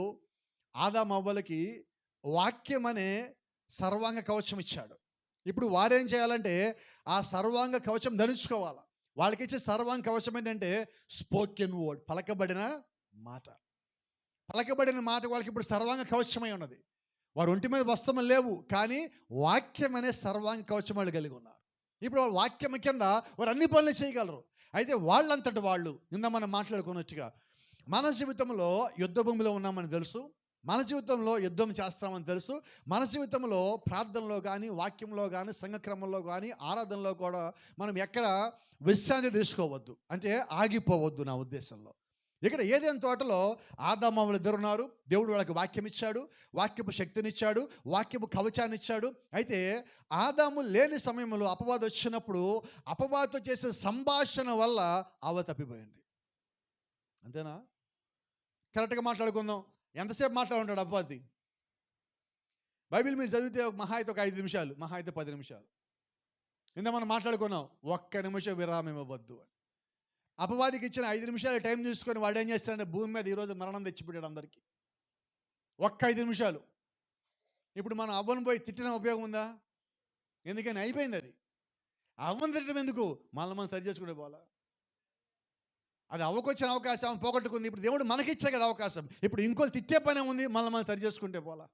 ఆదాము అవ్వలకి వాక్యం అనే సర్వాంగ కవచం ఇచ్చాడు. ఇప్పుడు వారేం చేయాలంటే ఆ సర్వాంగ కవచం ధరించుకోవాలి. వాళ్ళకి ఇచ్చే సర్వాంగ కవచం ఏంటంటే స్పోకెన్ వర్డ్, పలకబడిన మాట. పలకబడిన మాట వాళ్ళకి ఇప్పుడు సర్వాంగ కవచమై ఉన్నది. వారు ఒంటి మీద వస్త్రములు లేవు, కానీ వాక్యం అనే సర్వాంగ కవచం వాళ్ళు కలిగి ఉన్నారు. ఇప్పుడు వాళ్ళ వాక్యం కింద వారు అన్ని పనులు చేయగలరు. అయితే వాళ్ళంతటి వాళ్ళు నిన్న మనం మాట్లాడుకున్నట్టుగా మన జీవితంలో యుద్ధ భూమిలో ఉన్నామని తెలుసు, మన జీవితంలో యుద్ధం చేస్తామని తెలుసు, మన జీవితంలో ప్రార్థనలో కానీ, వాక్యంలో కానీ, సంఘక్రమంలో కానీ, ఆరాధనలో కూడా మనం ఎక్కడ విశ్రాంతి తీసుకోవద్దు, అంటే ఆగిపోవద్దు. నా ఉద్దేశంలో ఇక్కడ ఏదైనా తోటలో ఆదాము అవ్వలు ఇద్దరు ఉన్నారు. దేవుడు వాళ్ళకి వాక్యం ఇచ్చాడు, వాక్యపు శక్తినిచ్చాడు, వాక్యపు కవచాన్ని ఇచ్చాడు. అయితే ఆదాము లేని సమయంలో అపవాది వచ్చినప్పుడు అపవాదితో చేసే సంభాషణ వల్ల అవ్వ తప్పిపోయింది. అంతేనా? కరెక్ట్గా మాట్లాడుకుందాం. ఎంతసేపు మాట్లాడుంటాడు అపవాది? బైబిల్ మీరు చదివితే మహా అయితే ఒక 5 నిమిషాలు, మహా అయితే 10 నిమిషాలు. ఇంత మనం మాట్లాడుకున్నాం, 1 నిమిషం విరామం ఇవ్వద్దు అని. అపవాదికి ఇచ్చిన 5 నిమిషాలు టైం చూసుకొని వాడు ఏం చేస్తాడంటే భూమి మీద ఈరోజు మరణం తెచ్చిపెట్టాడు అందరికీ. 5 నిమిషాలు. ఇప్పుడు మనం అవ్వను పోయి తిట్టిన ఉపయోగం ఉందా? ఎందుకని అయిపోయింది అది. అవ్వను తిట్టడం ఎందుకు? మనం సరి చేసుకుంటే పోలా. అది అవ్వకొచ్చిన అవకాశం ఆమె పోగొట్టుకుంది. ఇప్పుడు దేవుడు మనకిచ్చే కదా అవకాశం. ఇప్పుడు ఇంకోటి తిట్టే పనే ఉంది, మనం సరి చేసుకుంటే పోలా.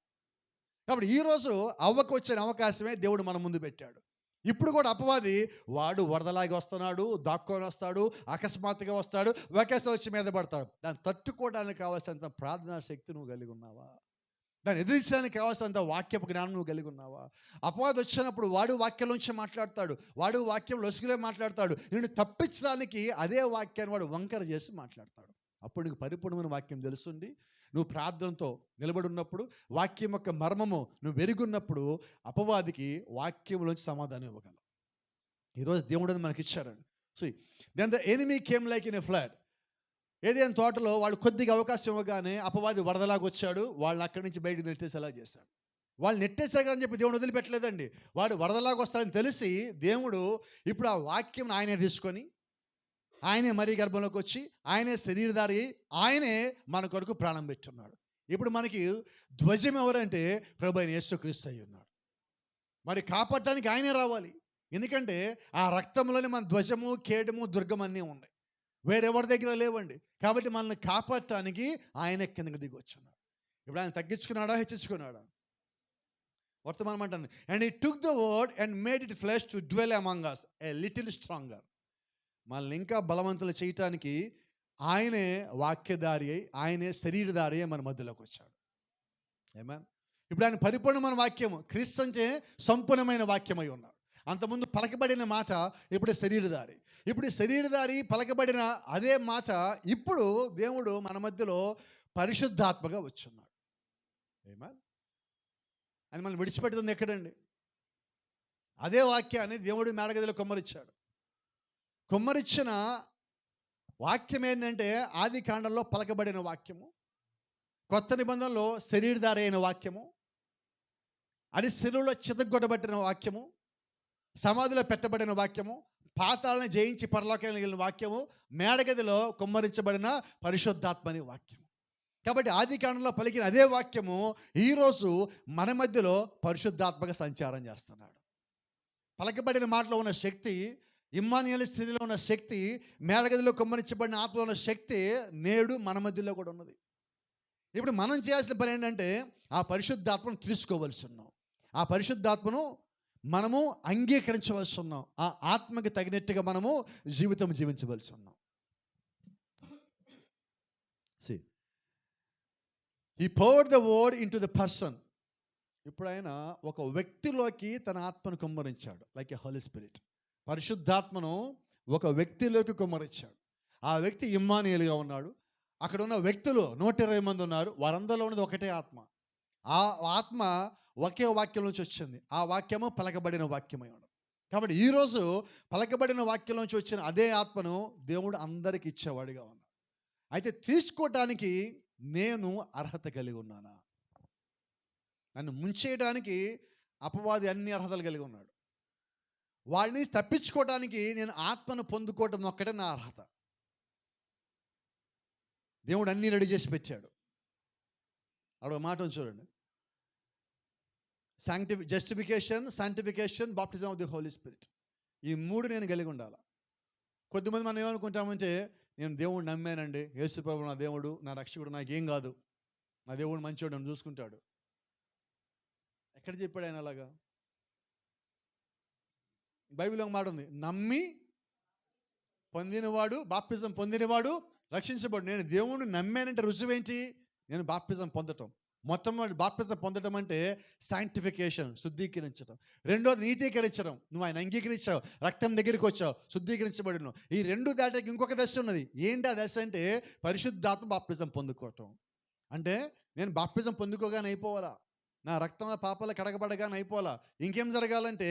కాబట్టి ఈరోజు అవ్వకు వచ్చిన అవకాశమే దేవుడు మన ముందు పెట్టాడు. ఇప్పుడు కూడా అపవాది వాడు వరదలాగి వస్తున్నాడు, దాక్కొని వస్తాడు, అకస్మాత్తుగా వస్తాడు, ఒకేసారి వచ్చి మీద పడతాడు. దాన్ని తట్టుకోవడానికి కావాల్సినంత ప్రార్థనా శక్తి నువ్వు కలిగి ఉన్నావా? దాన్ని ఎదిరించడానికి కావాల్సినంత వాక్యపు జ్ఞానం నువ్వు కలిగి ఉన్నావా? అపవాది వచ్చినప్పుడు వాడు వాక్యంలోంచి మాట్లాడతాడు, వాడు వాక్యం లొసుగులే మాట్లాడతాడు. నేను తప్పించడానికి అదే వాక్యాన్ని వాడు వంకర చేసి మాట్లాడతాడు. అప్పుడు నీకు పరిపూర్ణమైన వాక్యం తెలుసుండి నువ్వు ప్రార్థనతో నిలబడి ఉన్నప్పుడు, వాక్యం యొక్క మర్మము నువ్వు వెరుగున్నప్పుడు అపవాదికి వాక్యంలోంచి సమాధానం ఇవ్వగలవు. ఈరోజు దేవుడు మనకి ఇచ్చారండి. So then the enemy came like in a flood. ఏదైనా తోటలో వాళ్ళు కొద్దిగా అవకాశం ఇవ్వగానే అపవాది వరదలాగా వచ్చాడు, వాళ్ళని అక్కడి నుంచి బయటకు నెట్టేసేలా చేశాడు. వాళ్ళు నెట్టేశారు కదా అని చెప్పి దేవుడు వదిలిపెట్టలేదండి. వాడు వరదలాగా వస్తాడని తెలిసి దేవుడు ఇప్పుడు ఆ వాక్యం ఆయనే తీసుకొని, ఆయనే మరీ గర్భంలోకి వచ్చి, ఆయనే శరీరధారి, ఆయనే మన కొరకు ప్రాణం పెట్టున్నాడు. ఇప్పుడు మనకి ధ్వజం ఎవరంటే ప్రభు అయిన యేసుక్రీస్తు అయి ఉన్నాడు. మరి కాపాడటానికి ఆయనే రావాలి. ఎందుకంటే ఆ రక్తంలోనే మన ధ్వజము, కేడము, దుర్గం అన్నీ ఉన్నాయి, వేరెవరి దగ్గర లేవండి. కాబట్టి మనల్ని కాపాడటానికి ఆయన కిందకి దిగి వచ్చున్నాడు. ఇప్పుడు ఆయన తగ్గించుకున్నాడా, హెచ్చించుకున్నాడా? వర్తమానం అంటుంది, and he took the word and made it flesh to dwell among us a little stronger. మనల్ని ఇంకా బలవంతులు చేయటానికి ఆయనే వాక్యధారి అయి, ఆయనే శరీరధారి అయి మన మధ్యలోకి వచ్చాడు. ఆమేన్. ఇప్పుడు ఆయన పరిపూర్ణమైన వాక్యము, క్రీస్తు అంటే సంపూర్ణమైన వాక్యమై ఉన్నాడు. అంతకుముందు పలకబడిన మాట ఇప్పుడు శరీరధారి. ఇప్పుడు శరీరధారి పలకబడిన అదే మాట ఇప్పుడు దేవుడు మన మధ్యలో పరిశుద్ధాత్మగా వచ్చున్నాడు. ఆమేన్. ఆయన మనల్ని విడిచిపెడుతుంది ఎక్కడండి? అదే వాక్యాన్ని దేవుడు మేడగదిలో కొమ్మరిచ్చాడు. కొమ్మరిచ్చిన వాక్యం ఏంటంటే ఆది కాండంలో పలకబడిన వాక్యము, కొత్త నిబంధనలో శరీరధారి అయిన వాక్యము, అది శిలువలో చితగ్గొట్టబట్టిన వాక్యము, సమాధిలో పెట్టబడిన వాక్యము, పాతాలను జయించి పరలోకానికి వెళ్ళిన వాక్యము, మేడగదిలో కుమ్మరించబడిన పరిశుద్ధాత్మ అనే వాక్యం. కాబట్టి ఆదికాండంలో పలికిన అదే వాక్యము ఈరోజు మన మధ్యలో పరిశుద్ధాత్మగా సంచారం చేస్తున్నాడు. పలకబడిన మాటలో ఉన్న శక్తి, ఇమ్మానుయేలు స్థితిలో ఉన్న శక్తి, మేడగదిలో కుమ్మరించబడిన ఆత్మలో ఉన్న శక్తి నేడు మన మధ్యలో కూడా ఉన్నది. ఇప్పుడు మనం చేయాల్సిన పని ఏంటంటే ఆ పరిశుద్ధాత్మను తీసుకోవలసి ఉన్నాం. ఆ పరిశుద్ధాత్మను మనము అంగీకరించవలసి ఉన్నాం. ఆ ఆత్మకి తగినట్టుగా మనము జీవితం జీవించవలసి ఉన్నాం. He poured the word into the person. ఇప్పుడు ఆయన ఒక వ్యక్తిలోకి తన ఆత్మను కుమ్మరించాడు. Like a holy spirit. పరిశుద్ధాత్మను ఒక వ్యక్తిలోకి కుమ్మరించాడు. ఆ వ్యక్తి ఇమ్మానుయేలుగా ఉన్నాడు. అక్కడ ఉన్న వ్యక్తులు 120 మంది ఉన్నారు. వారందరిలో ఉన్నది ఒకటే ఆత్మ. ఆ ఆత్మ ఒకే వాక్యం నుంచి వచ్చింది. ఆ వాక్యము పలకబడిన వాక్యమై ఉండదు. కాబట్టి ఈరోజు పలకబడిన వాక్యం నుంచి వచ్చిన అదే ఆత్మను దేవుడు అందరికి ఇచ్చేవాడిగా ఉన్నాడు. అయితే తీసుకోవటానికి నేను అర్హత కలిగి ఉన్నానా? నన్ను ముంచేయడానికి అపవాది అన్ని అర్హతలు కలిగి ఉన్నాడు. వాడిని తప్పించుకోవడానికి నేను ఆత్మను పొందుకోవటం ఒక్కటే నా అర్హత. దేవుడు అన్నీ రెడీ చేసి పెట్టాడు. అక్కడ మాట చూడండి, justification, sanctification, baptism of the Holy Spirit. ఈ 3 నేను కలిగి ఉండాలి. కొద్దిమంది మనం ఏమనుకుంటామంటే, నేను దేవుడు నమ్మానండి, యేసు ప్రభువు నా దేవుడు, నా రక్షకుడు, నాకేం కాదు, నా దేవుడు మంచోడు, నన్ను చూసుకుంటాడు. ఎక్కడ చెప్పాడు ఆయన అలాగా? బైబిల్లో ఒక మాట ఉంది, నమ్మి పొందినవాడు, బాప్టిజం పొందినవాడు రక్షించబడు. నేను దేవుణ్ణి నమ్మానంటే రుజువేంటి? నేను బాప్టిజం పొందటం. మొట్టమొదటి బాప్టిజం పొందడం అంటే శాంటిఫికేషన్, శుద్ధీకరించడం. రెండోది నీతీకరించడం. నువ్వు ఆయన అంగీకరించావు, రక్తం దగ్గరికి వచ్చావు, శుద్ధీకరించబడిను. ఈ 2 దాటాకి ఇంకొక దశ ఉన్నది. ఏంటి ఆ దశ అంటే పరిశుద్ధాత్మ బాప్టిజం పొందుకోవటం. అంటే నేను బాప్టిజం పొందుకోగానే అయిపోవాలా, నా రక్తం పాపాల కడగబడగానే అయిపోవాలా, ఇంకేం జరగాలంటే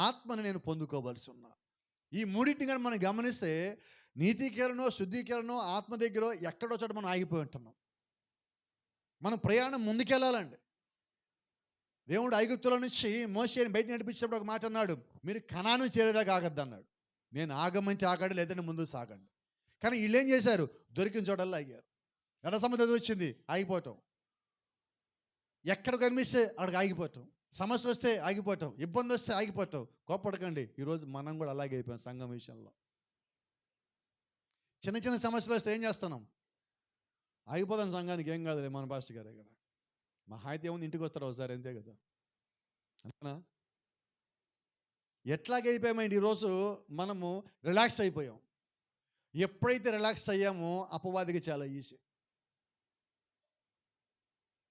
ఆత్మను నేను పొందుకోవాల్సి ఉన్నా. ఈ మూడింటిని కానీ మనం గమనిస్తే నీతీకరణ, శుద్ధీకరణ, ఆత్మ దగ్గర ఎక్కడో చోట మనం ఆగిపోయి ఉంటున్నాం. మనం ప్రయాణం ముందుకెళ్ళాలండి. దేవుడు ఐగుప్తులో నుంచి మోషేని బయట నడిపించినప్పుడు ఒక మాట అన్నాడు, మీరు కనాను చేరేదాకా ఆగద్దు అన్నాడు. నేను ఆగమంటే ఆగండి, లేదంటే ముందుకు సాగండి. కానీ వీళ్ళు ఏం చేశారు? దొరికిన చోటల్లో ఆగారు. ఎర్ర సముద్రం వచ్చింది, ఆగిపోవటం. ఎక్కడ కనిపిస్తే అక్కడికి ఆగిపోవటం. సమస్య వస్తే ఆగిపోవటం, ఇబ్బంది వస్తే ఆగిపోవటం. కోప్పడకండి, ఈరోజు మనం కూడా అలాగే అయిపోయాం. సంఘం విషయంలో చిన్న చిన్న సమస్యలు వస్తే ఏం చేస్తున్నాం? ఆగిపోదాం, సంఘానికి ఏం కాదులే, మన పాస్టర్ గారే కదా, మహా అయితే ఏముంది, ఇంటికి వస్తారు ఒకసారి, అంతే కదా. అంతేనా? ఎట్లాగే అయిపోయామండి ఈరోజు మనము రిలాక్స్ అయిపోయాం. ఎప్పుడైతే రిలాక్స్ అయ్యామో అపవాదికి చాలా ఈజీ.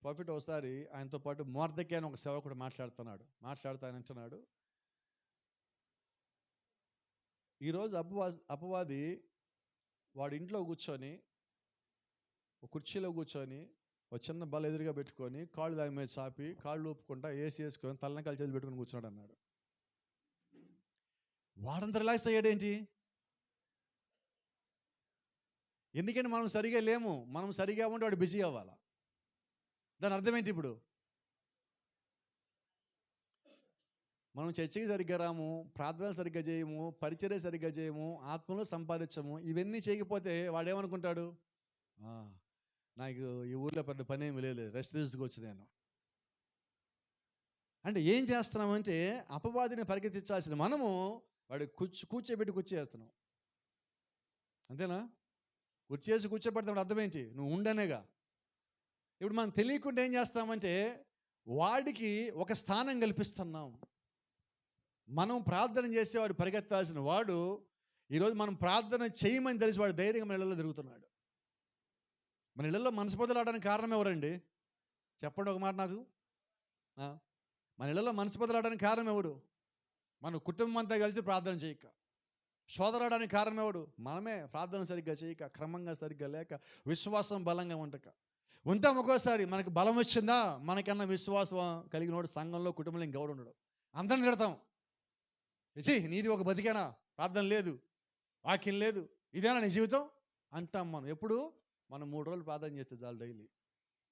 ప్రాఫిట్ ఒకసారి ఆయనతో పాటు మోర్దెకై అని ఒక సేవకుడు మాట్లాడుతూ ఆయన అంటున్నాడు, ఈరోజు అపవాది వాడి ఇంట్లో కూర్చొని, ఒక కుర్చీలో కూర్చొని, ఒక చిన్న బల్ల ఎదురుగా పెట్టుకొని, కాళ్ళు దాని మీద చాపి, కాళ్ళు ఊపుకుంటా, ఏసీ వేసుకొని, తలనకాలు చేతులు పెట్టుకొని కూర్చున్నాడు అన్నాడు. వాడంత రిలాక్స్ అయ్యాడేంటి? ఎందుకంటే మనం సరిగా లేము. మనం సరిగా ఉంటే వాడు బిజీ అవ్వాలా. దాని అర్థం ఏంటి? ఇప్పుడు మనం చర్చకి సరిగ్గా రాము, ప్రార్థన సరిగ్గా చేయము, పరిచర్య సరిగ్గా చేయము, ఆత్మలో సంపాదించము. ఇవన్నీ చేయకపోతే వాడేమనుకుంటాడు? నాకు ఈ ఊర్లో పెద్ద పని ఏమి లేదు, రెస్ట్ తీసుకోవచ్చు నేను. అంటే ఏం చేస్తున్నామంటే అపవాదిని పరిగెత్తించాల్సిన మనము వాడు కూర్చోబెట్టి కూర్చేస్తున్నాం. అంతేనా? కూర్చోబెడతాం. అర్థం ఏంటి? నువ్వు ఉండనేగా. ఇప్పుడు మనం తెలియకుండా ఏం చేస్తామంటే వాడికి ఒక స్థానం కల్పిస్తున్నాం. మనం ప్రార్థన చేసేవాడు పరిగెత్తాల్సిన వాడు ఈరోజు మనం ప్రార్థన చేయమని తెలిసి వాడు ధైర్యంగా మన ఇళ్ళలో తిరుగుతున్నాడు. మన ఇళ్ళల్లో మనస్పదలాడడానికి కారణం ఎవరండి? చెప్పండి ఒక మాట నాకు. మన ఇళ్ళలో మనస్పదలాడడానికి కారణం ఎవడు? మన కుటుంబం అంతా కలిసి ప్రార్థన చేయక. సోదరాడానికి కారణం ఎవడు? మనమే. ప్రార్థన సరిగ్గా చేయక, క్రమంగా సరిగ్గా లేక, విశ్వాసం బలంగా ఉంటాం. ఒక్కోసారి మనకు బలం వచ్చిందా, మనకన్నా విశ్వాసం కలిగినోడు సంఘంలో, కుటుంబంలో ఇంకెవడు ఉండడు. అందరిని తిడతాం. నీది ఒక బతికేనా, ప్రార్థన లేదు, వాక్యం లేదు, ఇదేనా నీ జీవితం అంటాం. మనం ఎప్పుడు? మనం 3 రోజులు ప్రార్థన చేస్తే చాలు. డైలీ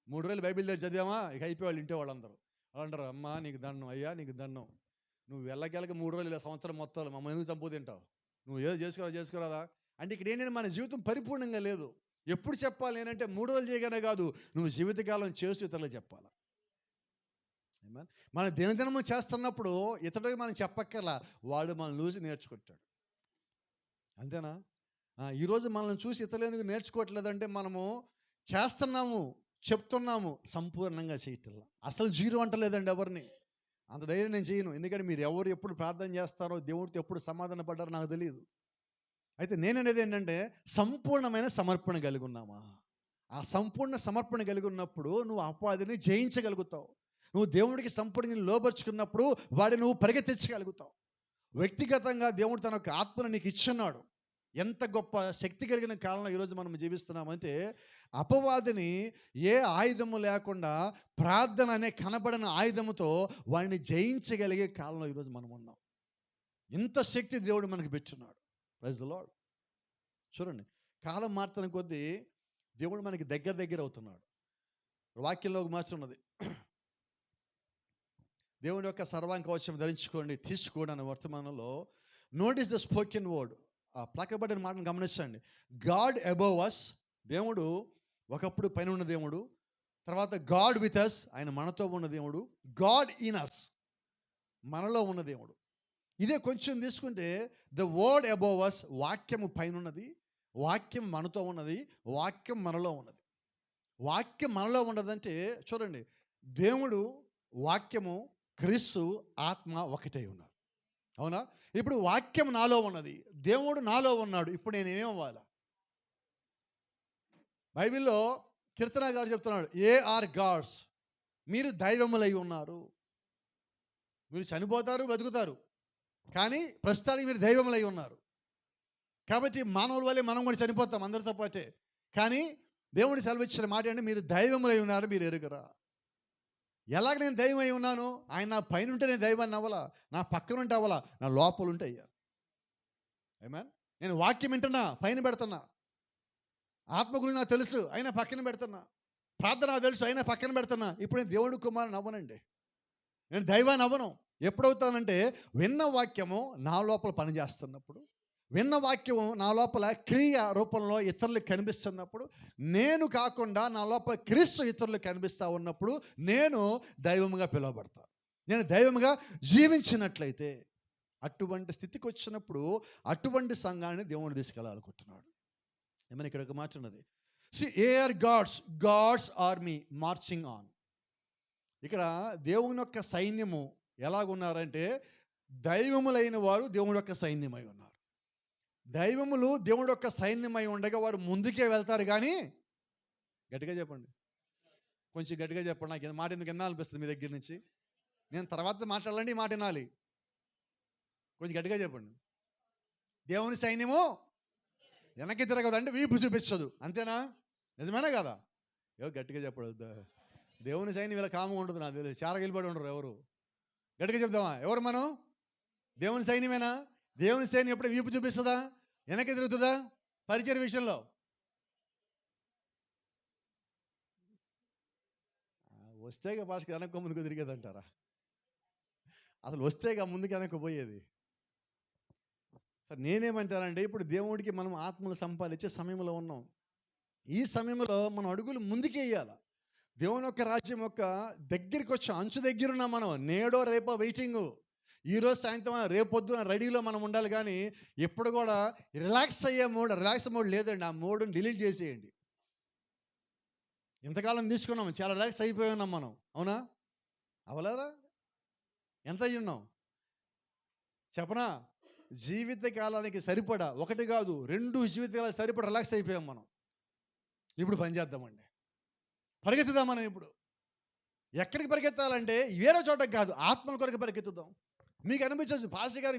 3 రోజులు బైబిల్ దగ్గర చదివామా, ఇక అయిపోయేవాళ్ళు ఇంటే వాళ్ళందరూ. అంటారు, అమ్మా నీకు దండం, అయ్యా నీకు దండం, నువ్వు వెళ్ళగలగ 3 రోజులు ఇలా సంవత్సరం మొత్తం మమ్మల్ని ఎందుకు చంపు తింటావు, నువ్వు ఏదో చేసుకోరాదా అంటే ఇక్కడ ఏంటంటే మన జీవితం పరిపూర్ణంగా లేదు. ఎప్పుడు చెప్పాలి ఏంటంటే 3 రోజులు చేయగానే కాదు, నువ్వు జీవితకాలం చేస్తూ ఇతరులకు చెప్పాలి. మన దినదినము చేస్తున్నప్పుడు ఇతరులకు మనం చెప్పక్కర్లా, వాడు మనల్ని చూసి నేర్చుకుంటాడు. అంతేనా? ఈరోజు మనల్ని చూసి ఇతరులు ఎందుకు నేర్చుకోవట్లేదంటే మనము చేస్తున్నాము, చెప్తున్నాము, సంపూర్ణంగా చేయట్లా. అసలు జీరో అంటలేదండి ఎవరిని. అంత ధైర్యం నేను చేయను. ఎందుకంటే మీరు ఎవరు ఎప్పుడు ప్రార్థన చేస్తారో, దేవుడితో ఎప్పుడు సమాధాన పడ్డారో నాకు తెలియదు. అయితే నేననేది ఏంటంటే సంపూర్ణమైన సమర్పణ కలిగి ఉన్నామా? ఆ సంపూర్ణ సమర్పణ కలిగి ఉన్నప్పుడు నువ్వు అపవాదిని జయించగలుగుతావు. నువ్వు దేవుడికి సంపూర్ణంగా లోబరుచుకున్నప్పుడు వాడిని నువ్వు పరిగెత్తించగలుగుతావు. వ్యక్తిగతంగా దేవుడు తన యొక్క ఆత్మను నీకు ఇచ్చున్నాడు. ఎంత గొప్ప శక్తి కలిగిన కాలంలో ఈరోజు మనం జీవిస్తున్నామంటే, అపవాదిని ఏ ఆయుధము లేకుండా ప్రార్థన అనే కనబడిన ఆయుధముతో వాడిని జయించగలిగే కాలంలో ఈరోజు మనం ఉన్నాం. ఇంత శక్తి దేవుడు మనకు పెట్టున్నాడు. Praise the lord. చూడండి, కాలం మారుతున్న కొద్దీ దేవుడు మనకి దగ్గర అవుతున్నాడు. వాక్యంలో ఒక మాట ఉన్నది, దేవుడి యొక్క సర్వాంగ కవచం ధరించుకోండి తీసుకోండి అనే వర్తమానంలో నోటీస్ ద స్పోకెన్ వర్డ్, ఆ ప్లకబడిన మాటను గమనించండి. గాడ్ అబోవ్ అస్, దేవుడు ఒకప్పుడు పైన ఉన్న దేవుడు. తర్వాత గాడ్ విత్ అస్, ఆయన మనతో ఉన్న దేవుడు. గాడ్ ఇన్ అస్, మనలో ఉన్న దేవుడు. ఇదే కొంచెం తీసుకుంటే ద వర్డ్ అబోవ్ అస్, వాక్యము పైన ఉన్నది, వాక్యం మనతో ఉన్నది, వాక్యం మనలో ఉన్నది. వాక్యం మనలో ఉన్నదంటే చూడండి, దేవుడు, వాక్యము, క్రీస్తు, ఆత్మ ఒకటై ఉన్నారు. అవునా? ఇప్పుడు వాక్యం నాలో ఉన్నది, దేవుడు నాలో ఉన్నాడు. ఇప్పుడు నేను ఏమవ్వాలా? బైబిల్లో కీర్తన గారు చెప్తున్నాడు, ఏ ఆర్ గాడ్స్, మీరు దైవములై ఉన్నారు. మీరు చనిపోతారు, బతుకుతారు, కానీ ప్రస్తుతానికి మీరు దైవములై ఉన్నారు. కాబట్టి మానవుల వల్లే మనం కూడా చనిపోతాం అందరితో పాటే. కానీ దేవుడి సెలవిచ్చిన మాట అంటే మీరు దైవములై ఉన్నారు, మీరు ఎరుగరా? ఎలాగ నేను దైవం అయి ఉన్నాను? ఆయన నా పైన ఉంటే నేను దైవాన్ని అవ్వాలా, నా పక్కన ఉంటే అవ్వాలా, నా లోపల ఉంటే అయ్యాను. ఆమేన్. నేను వాక్యం వింటున్నా, పైన పెడుతున్నా. ఆత్మ గురించి నాకు తెలుసు, అయినా పక్కన పెడుతున్నా. ప్రార్థన నాకు తెలుసు, అయినా పక్కన పెడుతున్నా. ఇప్పుడు నేను దేవుడి కుమారుని అవ్వనండి, నేను దైవాన్ని అవ్వను. ఎప్పుడవుతానంటే విన్న వాక్యము నా లోపల పనిచేస్తున్నప్పుడు, విన్న వాక్యము నా లోపల క్రియ రూపంలో ఇతరులకు కనిపిస్తున్నప్పుడు, నేను కాకుండా నా లోపల క్రీస్తు ఇతరులకు కనిపిస్తూ ఉన్నప్పుడు నేను దైవముగా పిలువబడతాను. నేను దైవముగా జీవించినట్లయితే అటువంటి స్థితికి వచ్చినప్పుడు అటువంటి సంఘాన్ని దేవుడు తీసుకెళ్ళాలనుకుంటున్నాడు. ఏమైనా ఇక్కడ ఒక మాట ఉన్నది, are God's army marching on. ఇక్కడ దేవుని యొక్క సైన్యము ఎలాగున్నారంటే దైవములైన వారు దేవుడి యొక్క సైన్యమై ఉన్నారు. దైవములు దేవుడి యొక్క సైన్యమై ఉండగా వారు ముందుకే వెళ్తారు. కానీ గట్టిగా చెప్పండి, కొంచెం గట్టిగా చెప్పండి. నాకు మాట ఎందుకు వినాలనిపిస్తుంది మీ దగ్గర నుంచి. నేను తర్వాత మాట్లాడాలండి, ఈ మాట వినాలి. కొంచెం గట్టిగా చెప్పండి. దేవుని సైన్యము వెనక్కి తిరగదు అంటే వీపు చూపించదు, అంతేనా? నిజమేనా కదా? ఎవరు గట్టిగా చెప్పడు. దేవుని సైన్యం ఇలా కామంగా ఉండదు, నాకు తెలియదు. చారగిలిపడి ఉండరు ఎవరు. గట్టిగా చెప్దామా? ఎవరు మనం? దేవుని సైన్యమేనా? దేవుని సైన్యం ఎప్పుడు వీపు చూపిస్తుందా, వెనక్కి తిరుగుతుందా? పరిచయ విషయంలో వస్తేగా భాషకి వెనక్కి ముందుకు తిరిగేదంటారా? అసలు వస్తేగా ముందుకు వెనక్కి పోయేది. నేనేమంటానంటే ఇప్పుడు దేవుడికి మనం ఆత్మలు సంపాదించే సమయంలో ఉన్నాం. ఈ సమయంలో మనం అడుగులు ముందుకే వేయాలి. దేవుని యొక్క రాజ్యం యొక్క దగ్గరికి వచ్చి అంచు దగ్గర ఉన్నాం మనం. నేడో రేపో వెయిటింగు. ఈరోజు సాయంత్రం రేపొద్దున రెడీలో మనం ఉండాలి. కానీ ఎప్పుడు కూడా రిలాక్స్ మోడ్ లేదండి. ఆ మోడ్ని డిలీట్ చేసేయండి. ఇంతకాలం తీసుకున్నాం, చాలా రిలాక్స్ అయిపోయి ఉన్నాం మనం. అవునా? అవలేదా? ఎంత అయ్యి ఉన్నాం చెప్పనా? జీవిత కాలానికి సరిపడా, ఒకటి కాదు 2 జీవితకాలానికి సరిపడా రిలాక్స్ అయిపోయాం మనం. ఇప్పుడు పని చేద్దామండి, పరిగెత్తుదాం మనం. ఇప్పుడు ఎక్కడికి పరిగెత్తాలంటే వేరే చోటకి కాదు, ఆత్మల కొరకు పరిగెత్తుదాం. మీకు అనిపించవచ్చు, పాస్టర్ గారు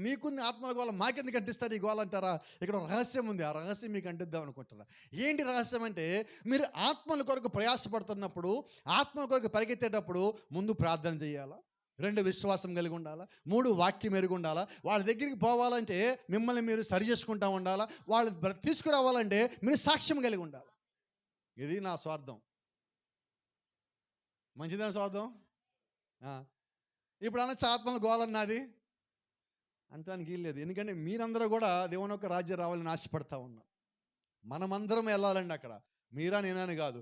మీకుంది ఆత్మల గోళ, మాకెందుకు అంటిస్తారు ఈ గోళ అంటారా? ఇక్కడ రహస్యం ఉంది, ఆ రహస్యం మీకు అంటిద్దాం అనుకుంటారా? ఏంటి రహస్యం అంటే, మీరు ఆత్మల కొరకు ప్రయాసపడుతున్నప్పుడు, ఆత్మల కొరకు పరిగెత్తేటప్పుడు ముందు ప్రార్థన చేయాలా, 2 విశ్వాసం కలిగి ఉండాలా, 3 వాక్యం ఎరిగి ఉండాలా. వాళ్ళ దగ్గరికి పోవాలంటే మిమ్మల్ని మీరు సరి చేసుకుంటూ ఉండాలా. వాళ్ళు తీసుకురావాలంటే మీరు సాక్ష్యం కలిగి ఉండాలి. ఇది నా స్వార్థం. మంచిదా స్వార్థం? ఆ! ఇప్పుడు అనొచ్చు ఆత్మల గోలన్నది అంటానికి వీల్లేదు. ఎందుకంటే మీరందరూ కూడా దేవుని యొక్క రాజ్యం రావాలని ఆశపడతా ఉన్నారు. మనమందరం ఎళ్ళాలండి అక్కడ. మీరా నేనా అని గాదు.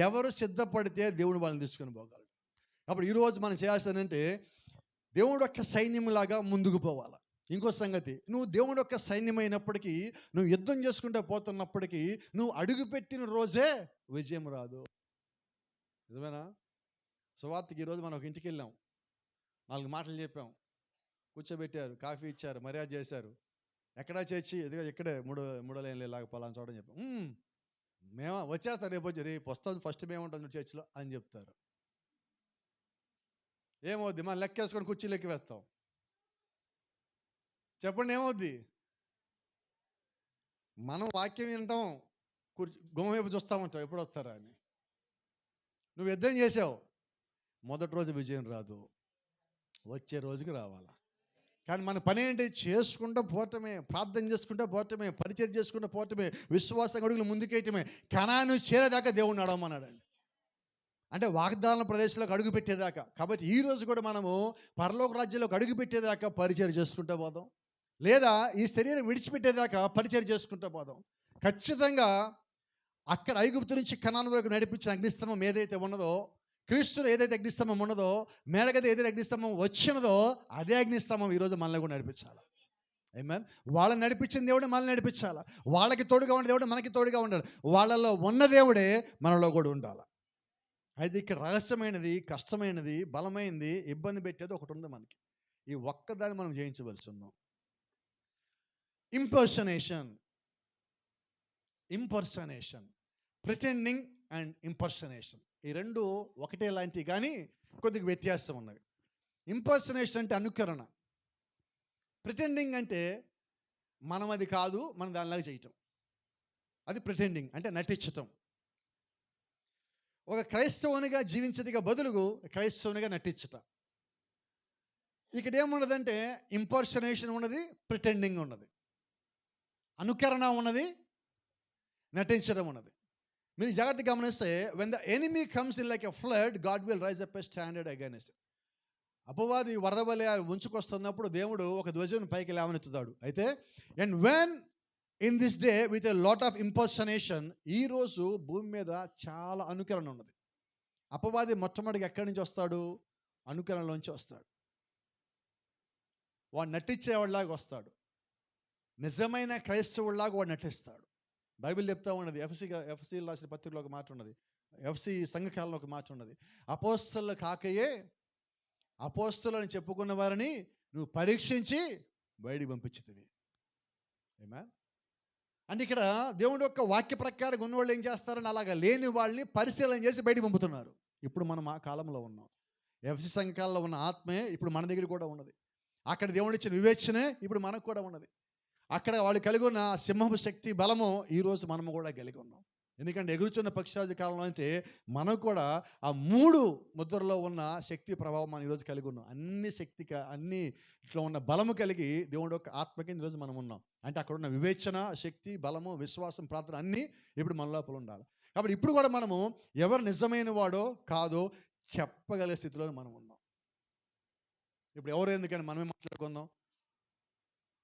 ఎవరు సిద్ధపడితే దేవుడు వాళ్ళని తీసుకొని పోగలడు. కాబట్టి ఈరోజు మనం చేయాల్సిందేంటంటే దేవుడు యొక్క సైన్యంలాగా ముందుకు పోవాల. ఇంకో సంగతి, నువ్వు దేవుడు యొక్క సైన్యమైనప్పటికీ, నువ్వు యుద్ధం చేసుకుంటూ పోతున్నప్పటికీ, నువ్వు అడుగుపెట్టిన రోజే విజయం రాదు. నిజమేనా? సువార్తకి ఈరోజు మనం ఒక ఇంటికెళ్ళాం. 4 మాటలు చెప్పాం. కూర్చోబెట్టారు, కాఫీ ఇచ్చారు, మర్యాద చేశారు. ఎక్కడా చర్చి? ఇదిగో ఇక్కడే మూడో లైన్‌లో ఇలాగ పలానా చోట అని చెప్పాం. మేమా వచ్చేస్తాం రేపొస్తాం ఫస్ట్ మేముంటాం చర్చిలో అని చెప్తారు. ఏమవుద్ది? మనం లెక్కేసుకొని కుర్చీలు ఎక్కివేస్తాం. చెప్పండి ఏమవుద్ది? మనం వాక్యం వినటం, గుమ్మం వైపు చూస్తా ఉంటాం ఎప్పుడొస్తారా అని. నువ్వు యుద్ధం చేసావు. మొదటి రోజు విజయం రాదు. వచ్చే రోజుకి రావాలా. కానీ మన పనేంటి? చేసుకుంటూ పోవటమే, ప్రార్థన చేసుకుంటూ పోవటమే, పరిచర్య చేసుకుంటూ పోవటమే, విశ్వాస అడుగులు ముందుకేయటమే. కనాను చేరేదాకా దేవుడిని నడవమన్నాడండి. అంటే వాగ్దాన ప్రదేశంలోకి అడుగు పెట్టేదాకా. కాబట్టి ఈ రోజు కూడా మనము పరలోక రాజ్యంలోకి అడుగు పెట్టేదాకా పరిచర్య చేసుకుంటూ పోదాం. లేదా ఈ శరీరం విడిచిపెట్టేదాకా పరిచర్య చేసుకుంటూ పోదాం. ఖచ్చితంగా అక్కడ ఐగుప్తు నుంచి కనాను వరకు నడిపించిన అగ్నిస్తంభం ఏదైతే ఉన్నదో, క్రీస్తులో ఏదైతే అగ్నిస్తంభం ఉన్నదో, మేడగది ఏదైతే అగ్నిస్తంభం వచ్చినదో, అదే అగ్నిస్తంభం ఈరోజు మనల్ని కూడా నడిపించాలి. ఆమేన్. వాళ్ళని నడిపించిన దేవుడే మనల్ని నడిపించాలి. వాళ్ళకి తోడుగా ఉన్న దేవుడు మనకి తోడుగా ఉండాలి. వాళ్ళలో ఉన్న దేవుడే మనలో కూడా ఉండాలి. అయితే ఇక్కడ రహస్యమైనది, కష్టమైనది, బలమైనది, ఇబ్బంది పెట్టేది ఒకటి ఉంది మనకి. ఈ ఒక్కదాన్ని మనం జయించవలసి ఉన్నాం. Impersonation. Impersonation. Pretending and impersonation. ఈ రెండు ఒకటే లాంటివి కానీ కొద్దిగా వ్యత్యాసం ఉన్నవి. ఇంపర్సనేషన్ అంటే అనుకరణ. ప్రిటెండింగ్ అంటే మనం అది కాదు, మనం దానిలాగా చేయటం. అది ప్రిటెండింగ్ అంటే నటించటం. ఒక క్రైస్తవునిగా జీవించదిగా బదులుగు క్రైస్తవునిగా నటించట. ఇక్కడ ఏమున్నదంటే ఇంపర్సనేషన్ ఉన్నది, ప్రిటెండింగ్ ఉన్నది, అనుకరణ ఉన్నది, నటించడం ఉన్నది. మీరు జాగ్రత్తగా గమనిస్తే when the enemy comes in like a flood, God will rise up a standard against it. అపవాది వరద వలె ఉంచుకొస్తున్నప్పుడు దేవుడు ఒక ధ్వజం పైకి లేవనెత్తుతాడు. అయితే and when in this day with a lot of impersonation, ఈ రోజు భూమి మీద చాలా అనుకరణ ఉన్నది. అపవాది మొట్టమొదటిగా ఎక్కడి నుంచి వస్తాడు? అనుకరణలోంచి వస్తాడు. వాడు నటించేవాడిలాగా వస్తాడు. నిజమైన క్రైస్తవుడిలాగా వాడు నటిస్తాడు. బైబిల్ చెప్తా ఉన్నది, ఎఫ్ఎస్సీ రాసిన పత్రికలో ఒక మాట ఉన్నది, ఎఫ్ఎస్సీ సంఘకాలంలో ఒక మాట ఉన్నది, అపోస్తలు కాకయే అపోస్తలని చెప్పుకున్న వారిని నువ్వు పరీక్షించి బయటికి పంపించుతివి. ఆమేన్. అంటే ఇక్కడ దేవుడి యొక్క వాక్య ప్రకారం ఉన్నవాళ్ళు ఏం చేస్తారని అలాగా లేని వాళ్ళని పరిశీలన చేసి బయటికి పంపుతున్నారు. ఇప్పుడు మనం ఆ కాలంలో ఉన్నాం. ఎఫ్ఎస్సీ సంఘకాలంలో ఉన్న ఆత్మే ఇప్పుడు మన దగ్గర కూడా ఉన్నది. అక్కడ దేవుడు ఇచ్చిన వివేచనే ఇప్పుడు మనకు కూడా ఉన్నది. అక్కడ వాళ్ళు కలిగి ఉన్న సింహపు శక్తి బలము ఈరోజు మనము కూడా కలిగి ఉన్నాం. ఎందుకంటే ఎగురుచున్న పక్షాది కాలంలో అంటే మనకు కూడా ఆ 3 ముద్రలో ఉన్న శక్తి ప్రభావం మనం ఈరోజు కలిగి ఉన్నాం. అన్ని అన్ని ఇట్లా ఉన్న బలము కలిగి దేవుడు యొక్క ఆత్మ కింద ఈరోజు మనం ఉన్నాం. అంటే అక్కడ ఉన్న వివేచన, శక్తి, బలము, విశ్వాసం, ప్రార్థన అన్నీ ఇప్పుడు మన లోపల ఉండాలి. కాబట్టి ఇప్పుడు కూడా మనము ఎవరు నిజమైన వాడో కాదో చెప్పగలిగే స్థితిలో మనం ఉన్నాం. ఇప్పుడు ఎవరు ఎందుకంటే మనమే మాట్లాడుకుందాం.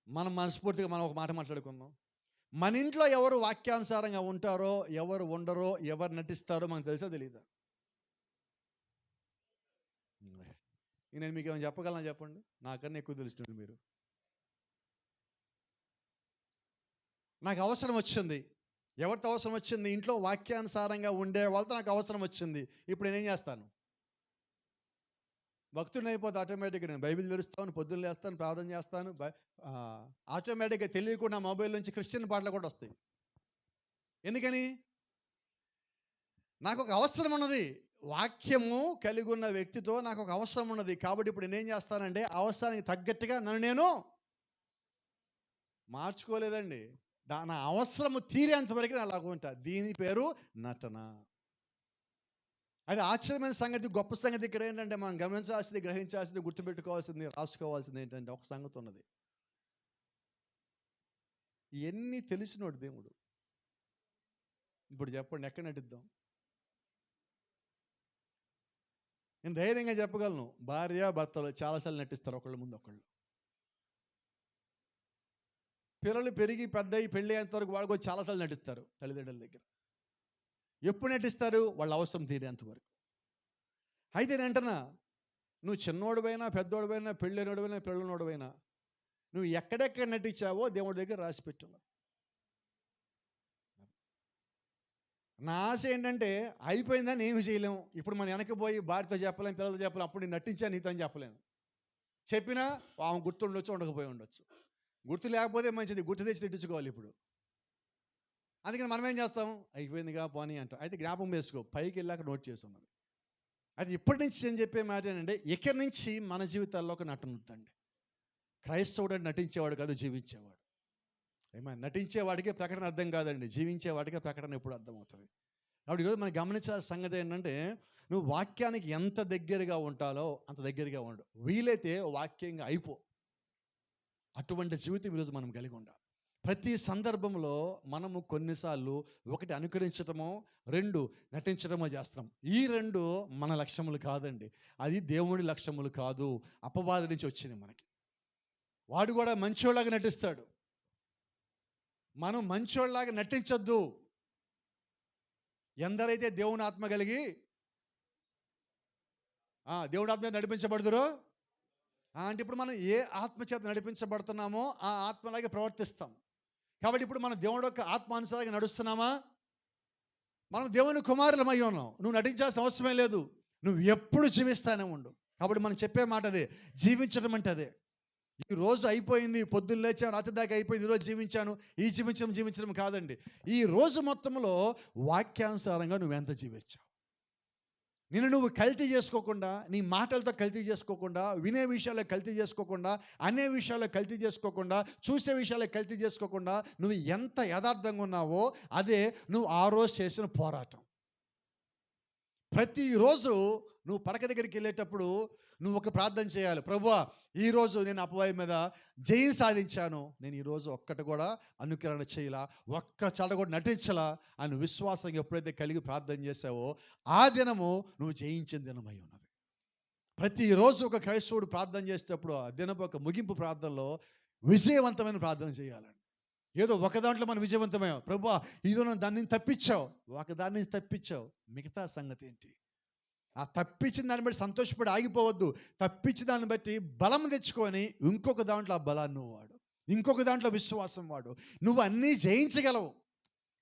మనం మనస్ఫూర్తిగా మనం ఒక మాట మాట్లాడుకుందాం. మన ఇంట్లో ఎవరు వాక్యానుసారంగా ఉంటారో, ఎవరు ఉండరో, ఎవరు నటిస్తారో మనకు తెలుసా తెలీదా? నేను మీకు ఏమైనా చెప్పగలనా చెప్పండి? నాకన్నా ఎక్కువ తెలుస్తుంది మీరు. నాకు అవసరం వచ్చింది. ఎవరితో అవసరం వచ్చింది? ఇంట్లో వాక్యానుసారంగా ఉండే వాళ్ళతో నాకు అవసరం వచ్చింది. ఇప్పుడు నేనేం చేస్తాను? భక్తుడిని అయిపోతే ఆటోమేటిక్గా నేను బైబిల్ తెరుస్తాను, పొద్దున్న లేస్తాను, ప్రార్థన చేస్తాను. ఆటోమేటిక్గా తెలియకుండా మొబైల్ నుంచి క్రిస్టియన్ పాటలు కూడా వస్తాయి. ఎందుకని? నాకు ఒక అవసరం ఉన్నది. వాక్యము కలిగి ఉన్న వ్యక్తితో నాకు ఒక అవసరం ఉన్నది. కాబట్టి ఇప్పుడు నేనేం చేస్తానంటే అవసరానికి తగ్గట్టుగా నన్ను నేను మార్చుకోలేదండి. నా అవసరము తీరేంత వరకు నేను అలాగ ఉంటా. దీని పేరు నటన. అది ఆశ్చర్యమైన సంగతి, గొప్ప సంగతి ఇక్కడ ఏంటంటే మనం గమనించాల్సింది, గ్రహించాల్సింది, గుర్తుపెట్టుకోవాల్సింది, రాసుకోవాల్సింది ఏంటంటే ఒక సంగతి ఉన్నది. ఇవన్నీ తెలిసినోడు దేవుడు. ఇప్పుడు చెప్పండి ఎక్కడ నటిద్దాం? నేను ధైర్యంగా చెప్పగలను, భార్య భర్తలు చాలాసార్లు నటిస్తారు ఒకళ్ళ ముందు ఒకళ్ళు. పిల్లలు పెరిగి పెద్దయి పెళ్ళి అయ్యేంత వరకు వాళ్ళు కూడా చాలాసార్లు నటిస్తారు తల్లిదండ్రుల దగ్గర. ఎప్పుడు నటిస్తారు? వాళ్ళ అవసరం తీరేంత వరకు. అయితే నేను అంటున్నా, నువ్వు చిన్నోడివైనా పెద్దోడివైనా పెళ్ళైనోడివైనా పిల్లనోడివైనా నువ్వు ఎక్కడెక్కడ నటించావో దేవుడి దగ్గర రాసి పెట్టున్నావు. నా ఆశ ఏంటంటే అయిపోయిందని ఏమి చేయలేము. ఇప్పుడు మనం వెనకపోయి భార్యతో చెప్పలేం, పిల్లలతో చెప్పలేం, అప్పుడు నేను నటించా నీతో అని చెప్పలేను. చెప్పినా ఆమె గుర్తుండొచ్చు, ఉండకపోయి ఉండొచ్చు. గుర్తు లేకపోతే మంచిది, గుర్తు తెచ్చి తిట్టించుకోవాలి ఇప్పుడు. అందుకని మనం ఏం చేస్తాం? అయిపోయిందిగా పోనీ అంటాం. అయితే జ్ఞాపకం వేసుకో, పైకి వెళ్ళాక నోట్ చేసి ఉన్నది. అది ఇప్పటి నుంచి నేను చెప్పే మాట ఏంటంటే, ఇక్కడి నుంచి మన జీవితాల్లో ఒక నటన ఉందండి. క్రైస్తవుడు నటించేవాడు కాదు, జీవించేవాడు. నటించేవాడికే ప్రకటన అర్థం కాదండి, జీవించేవాడికే ప్రకటన ఎప్పుడు అర్థమవుతుంది. కాబట్టి ఈరోజు మనం గమనించాల్సిన సంగతి ఏంటంటే, నువ్వు వాక్యానికి ఎంత దగ్గరగా ఉంటాలో అంత దగ్గరగా ఉండు. వీలైతే వాక్యంగా అయిపో. అటువంటి జీవితం ఈరోజు మనం కలిగి ఉండాలి. ప్రతి సందర్భంలో మనము కొన్నిసార్లు ఒకటి అనుకరించటమో, 2 నటించడమో చేస్తాం. ఈ 2 మన లక్ష్యములు కాదండి. అది దేవుడి లక్ష్యములు కాదు, అపవాది నుంచి వచ్చినాయి మనకి. వాడు కూడా మంచోళ్ళగా నటిస్తాడు. మనం మంచోళ్ళలాగా నటించొద్దు. ఎందరైతే దేవుని ఆత్మ కలిగి దేవుడి ఆత్మ నడిపించబడుదురో, అంటే ఇప్పుడు మనం ఏ ఆత్మ చేత నడిపించబడుతున్నామో ఆ ఆత్మలాగే ప్రవర్తిస్తాం. కాబట్టి ఇప్పుడు మనం దేవుడి యొక్క ఆత్మానుసారంగా నడుస్తున్నామా? మనం దేవుని కుమారులమై ఉన్నాం. నువ్వు నటించాల్సిన అవసరమే లేదు. నువ్వు ఎప్పుడు జీవిస్తానే ఉండు. కాబట్టి మనం చెప్పే మాట అదే, జీవించడం అంటే అదే. ఈ రోజు అయిపోయింది, పొద్దున్న లేచాను రాత్రి దాకా అయిపోయింది, ఈరోజు జీవించాను, ఈ జీవించడం కాదండి. ఈ రోజు మొత్తంలో వాక్యానుసారంగా నువ్వెంత జీవించావు. నువ్వు కల్తీ చేసుకోకుండా, నీ మాటలతో కల్తీ చేసుకోకుండా, వినే విషయాల్లో కల్తీ చేసుకోకుండా, అనే విషయాల్లో కల్తీ చేసుకోకుండా, చూసే విషయాల్లో కల్తీ చేసుకోకుండా నువ్వు ఎంత యథార్థంగా ఉన్నావో అదే నువ్వు ఆ రోజు చేసిన పోరాటం. ప్రతిరోజు నువ్వు పడక దగ్గరికి వెళ్ళేటప్పుడు నువ్వు ఒక ప్రార్థన చేయాలి. ప్రభువా, ఈరోజు నేను అపవాది మీద జయం సాధించాను, నేను ఈరోజు ఒక్కటి కూడా అనుకరణ చేయలా, ఒక్క చోట కూడా నటించలా అని విశ్వాసం ఎప్పుడైతే కలిగి ప్రార్థన చేసావో ఆ దినము నువ్వు జయించిన దినమై ఉన్నది. ప్రతిరోజు ఒక క్రైస్తవుడు ప్రార్థన చేసేటప్పుడు ఆ దినపు ఒక ముగింపు ప్రార్థనలో విజయవంతమైన ప్రార్థన చేయాలండి. ఏదో ఒక దాంట్లో మనం విజయవంతమయ్యాం, ప్రభువా ఇదో దాని నుంచి తప్పించావు, ఒక దాని నుంచి తప్పించావు, మిగతా సంగతి ఏంటి? ఆ తప్పించిన దాన్ని బట్టి సంతోషపడి ఆగిపోవద్దు. తప్పించిన దాన్ని బట్టి బలం తెచ్చుకొని ఇంకొక దాంట్లో ఆ బలాన్ని నువ్వు వాడు, ఇంకొక దాంట్లో విశ్వాసం వాడు. నువ్వు అన్నీ జయించగలవు.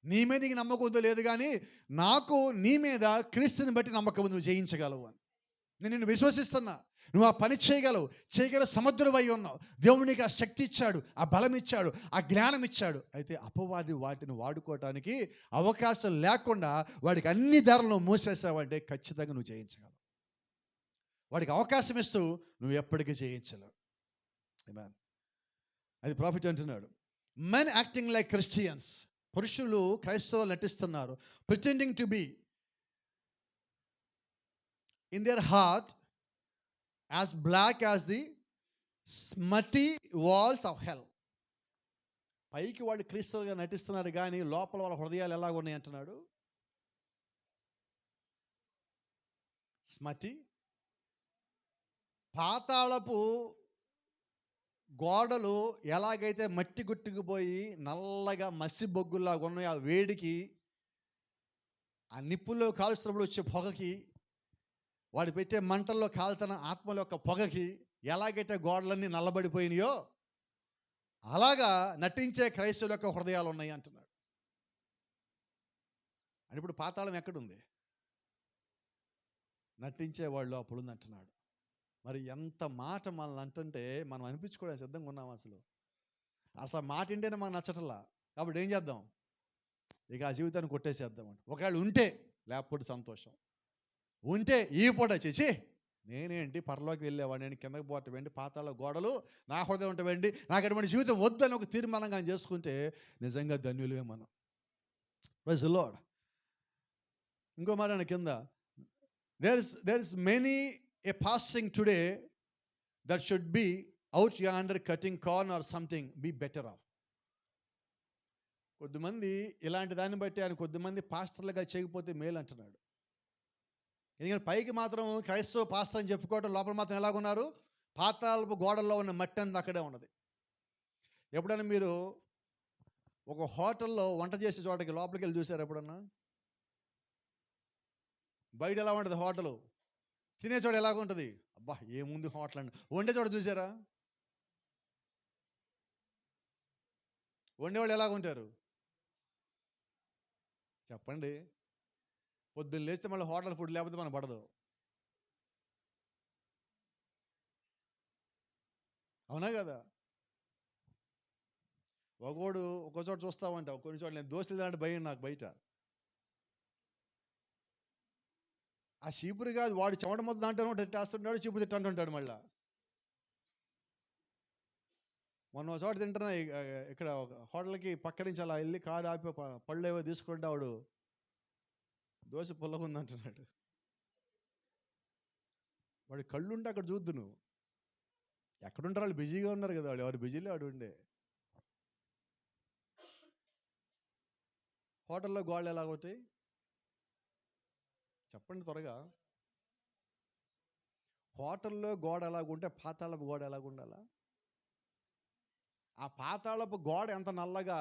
నీ మీద నీకు నమ్మకం ఉందో లేదు కానీ నాకు నీ మీద క్రీస్తుని బట్టి నమ్మకం నువ్వు జయించగలవు అని నేను నిన్ను విశ్వసిస్తున్నా. నువ్వు ఆ పని చేయగల సముద్రుడవై ఉన్నావు. దేవుడు నీకు ఆ శక్తి ఇచ్చాడు, ఆ బలం ఇచ్చాడు, ఆ జ్ఞానం ఇచ్చాడు. అయితే అపవాది వాటిని వాడుకోవటానికి అవకాశం లేకుండా వాడికి అన్ని దారులను మూసేసావంటే ఖచ్చితంగా నువ్వు జయించగలవు. వాడికి అవకాశం ఇస్తూ నువ్వు ఎప్పటికీ జయించలేవు. ఆమేన్. అది ప్రాఫిట్ అంటున్నాడు. మెన్ యాక్టింగ్ లైక్ క్రిస్టియన్స్, పురుషులు క్రైస్తవులు నటిస్తున్నారు. Pretending to be in their heart as black as the smutty walls of hell. పైకి వాళ్ళు క్రీస్తువుగా నటిస్తున్నారు కానీ లోపల వాళ్ళ హృదయాలు ఎలాగ ఉన్నాయి అంటున్నాడు. స్మటి, పాతాళపు గోడలు ఎలాగైతే మట్టి గుట్టుకుపోయి నల్లగా మసి బొగ్గులాగా ఉన్నాయి, ఆ వేడికి, ఆ నిప్పుల్లో కాల్చినప్పుడు వచ్చే పొగకి, వాడు పెట్టే మంటల్లో కాలుతున్న ఆత్మల యొక్క పొగకి ఎలాగైతే గోడలన్నీ నల్లబడిపోయినాయో అలాగా నటించే క్రైస్తవుల యొక్క హృదయాలు ఉన్నాయి అంటున్నాడు. అని ఇప్పుడు పాతాళం ఎక్కడుంది? నటించే వాళ్ళు అప్పుడుంది అంటున్నాడు. మరి ఎంత మాట మనల్ని అంటుంటే మనం అనిపించుకోవడానికి సిద్ధంగా ఉన్నాం. అసలు మాట వింటేనే మనకు నచ్చటల్లా. కాబట్టి ఏం చేద్దాం? ఇక ఆ జీవితాన్ని కొట్టేసేద్దాం. ఒకవేళ ఉంటే, లేకపోతే సంతోషం. ఉంటే ఈ పూట చేసి నేనేంటి పరలోకి వెళ్ళేవాడిని, నేను కిందకి పోవటమేంటి, పాతాళ గోడలు నా హృదయం ఉంటవేంటి, నాకు అటువంటి జీవితం వద్దని ఒక తీర్మానంగా చేసుకుంటే నిజంగా ధన్యులే మనం. Praise the Lord. ఇంకో మాట కింద, there is many a passing today that should be out yonder cutting corn or something, be better off. కొద్దిమంది ఇలాంటి దాన్ని బట్టి ఆయన కొద్దిమంది పాస్టర్లుగా చేయకపోతే మేలు అంటున్నాడు. ఎందుకంటే పైకి మాత్రం క్రైస్తవ పాస్టర్ అని చెప్పుకోవడం, లోపల మాత్రం ఎలాగున్నారు? పాతాళపు గోడల్లో ఉన్న మట్టి అంతా అక్కడే ఉన్నది. ఎప్పుడైనా మీరు ఒక హోటల్లో వంట చేసే చోటకి లోపలికి వెళ్ళి చూసారు ఎప్పుడన్నా? బయట ఎలా ఉంటుంది హోటలు, తినే చోట ఎలాగ ఉంటుంది? అబ్బా ఏముంది హోటల్ అండి. వండే చోట చూసారా? వండేవాళ్ళు ఎలాగుంటారు చెప్పండి? పొద్దున్న లేస్తే మళ్ళీ హోటల్ ఫుడ్ లేకపోతే మనకు పడదు. అవునా కదా? ఒకడు ఒక చోట చూస్తామంట, కొన్ని చోట్ల నేను దోశలు తినాలంటే భయం నాకు బయట. ఆ చీపురు కాదు, వాడు చెమట మొత్తం దాంట్లో టేస్తుంటాడు, చీపురు తిట్టంటుంటాడు మళ్ళా. మొన్న ఒక చోట తింటున్నా, ఇక్కడ ఒక హోటల్కి పక్క నుంచి అలా వెళ్ళి కారు ఆపి పళ్ళు ఏవో తీసుకుంటే వాడు దోశ పుల్లగా ఉందంటున్నాడు. వాడి కళ్ళుంటే అక్కడ చూద్దు నువ్వు. ఎక్కడుంటారు వాళ్ళు? బిజీగా ఉన్నారు కదా, వాళ్ళు ఎవరు బిజీలో వాడు ఉండే. హోటల్లో గోళ్ళు ఎలాగొతాయి చెప్పండి త్వరగా? హోటల్లో గోడ ఎలాగుంటే పాతాళపు గోడ ఎలాగుండాలా? ఆ పాతాళపు గోడ ఎంత నల్లగా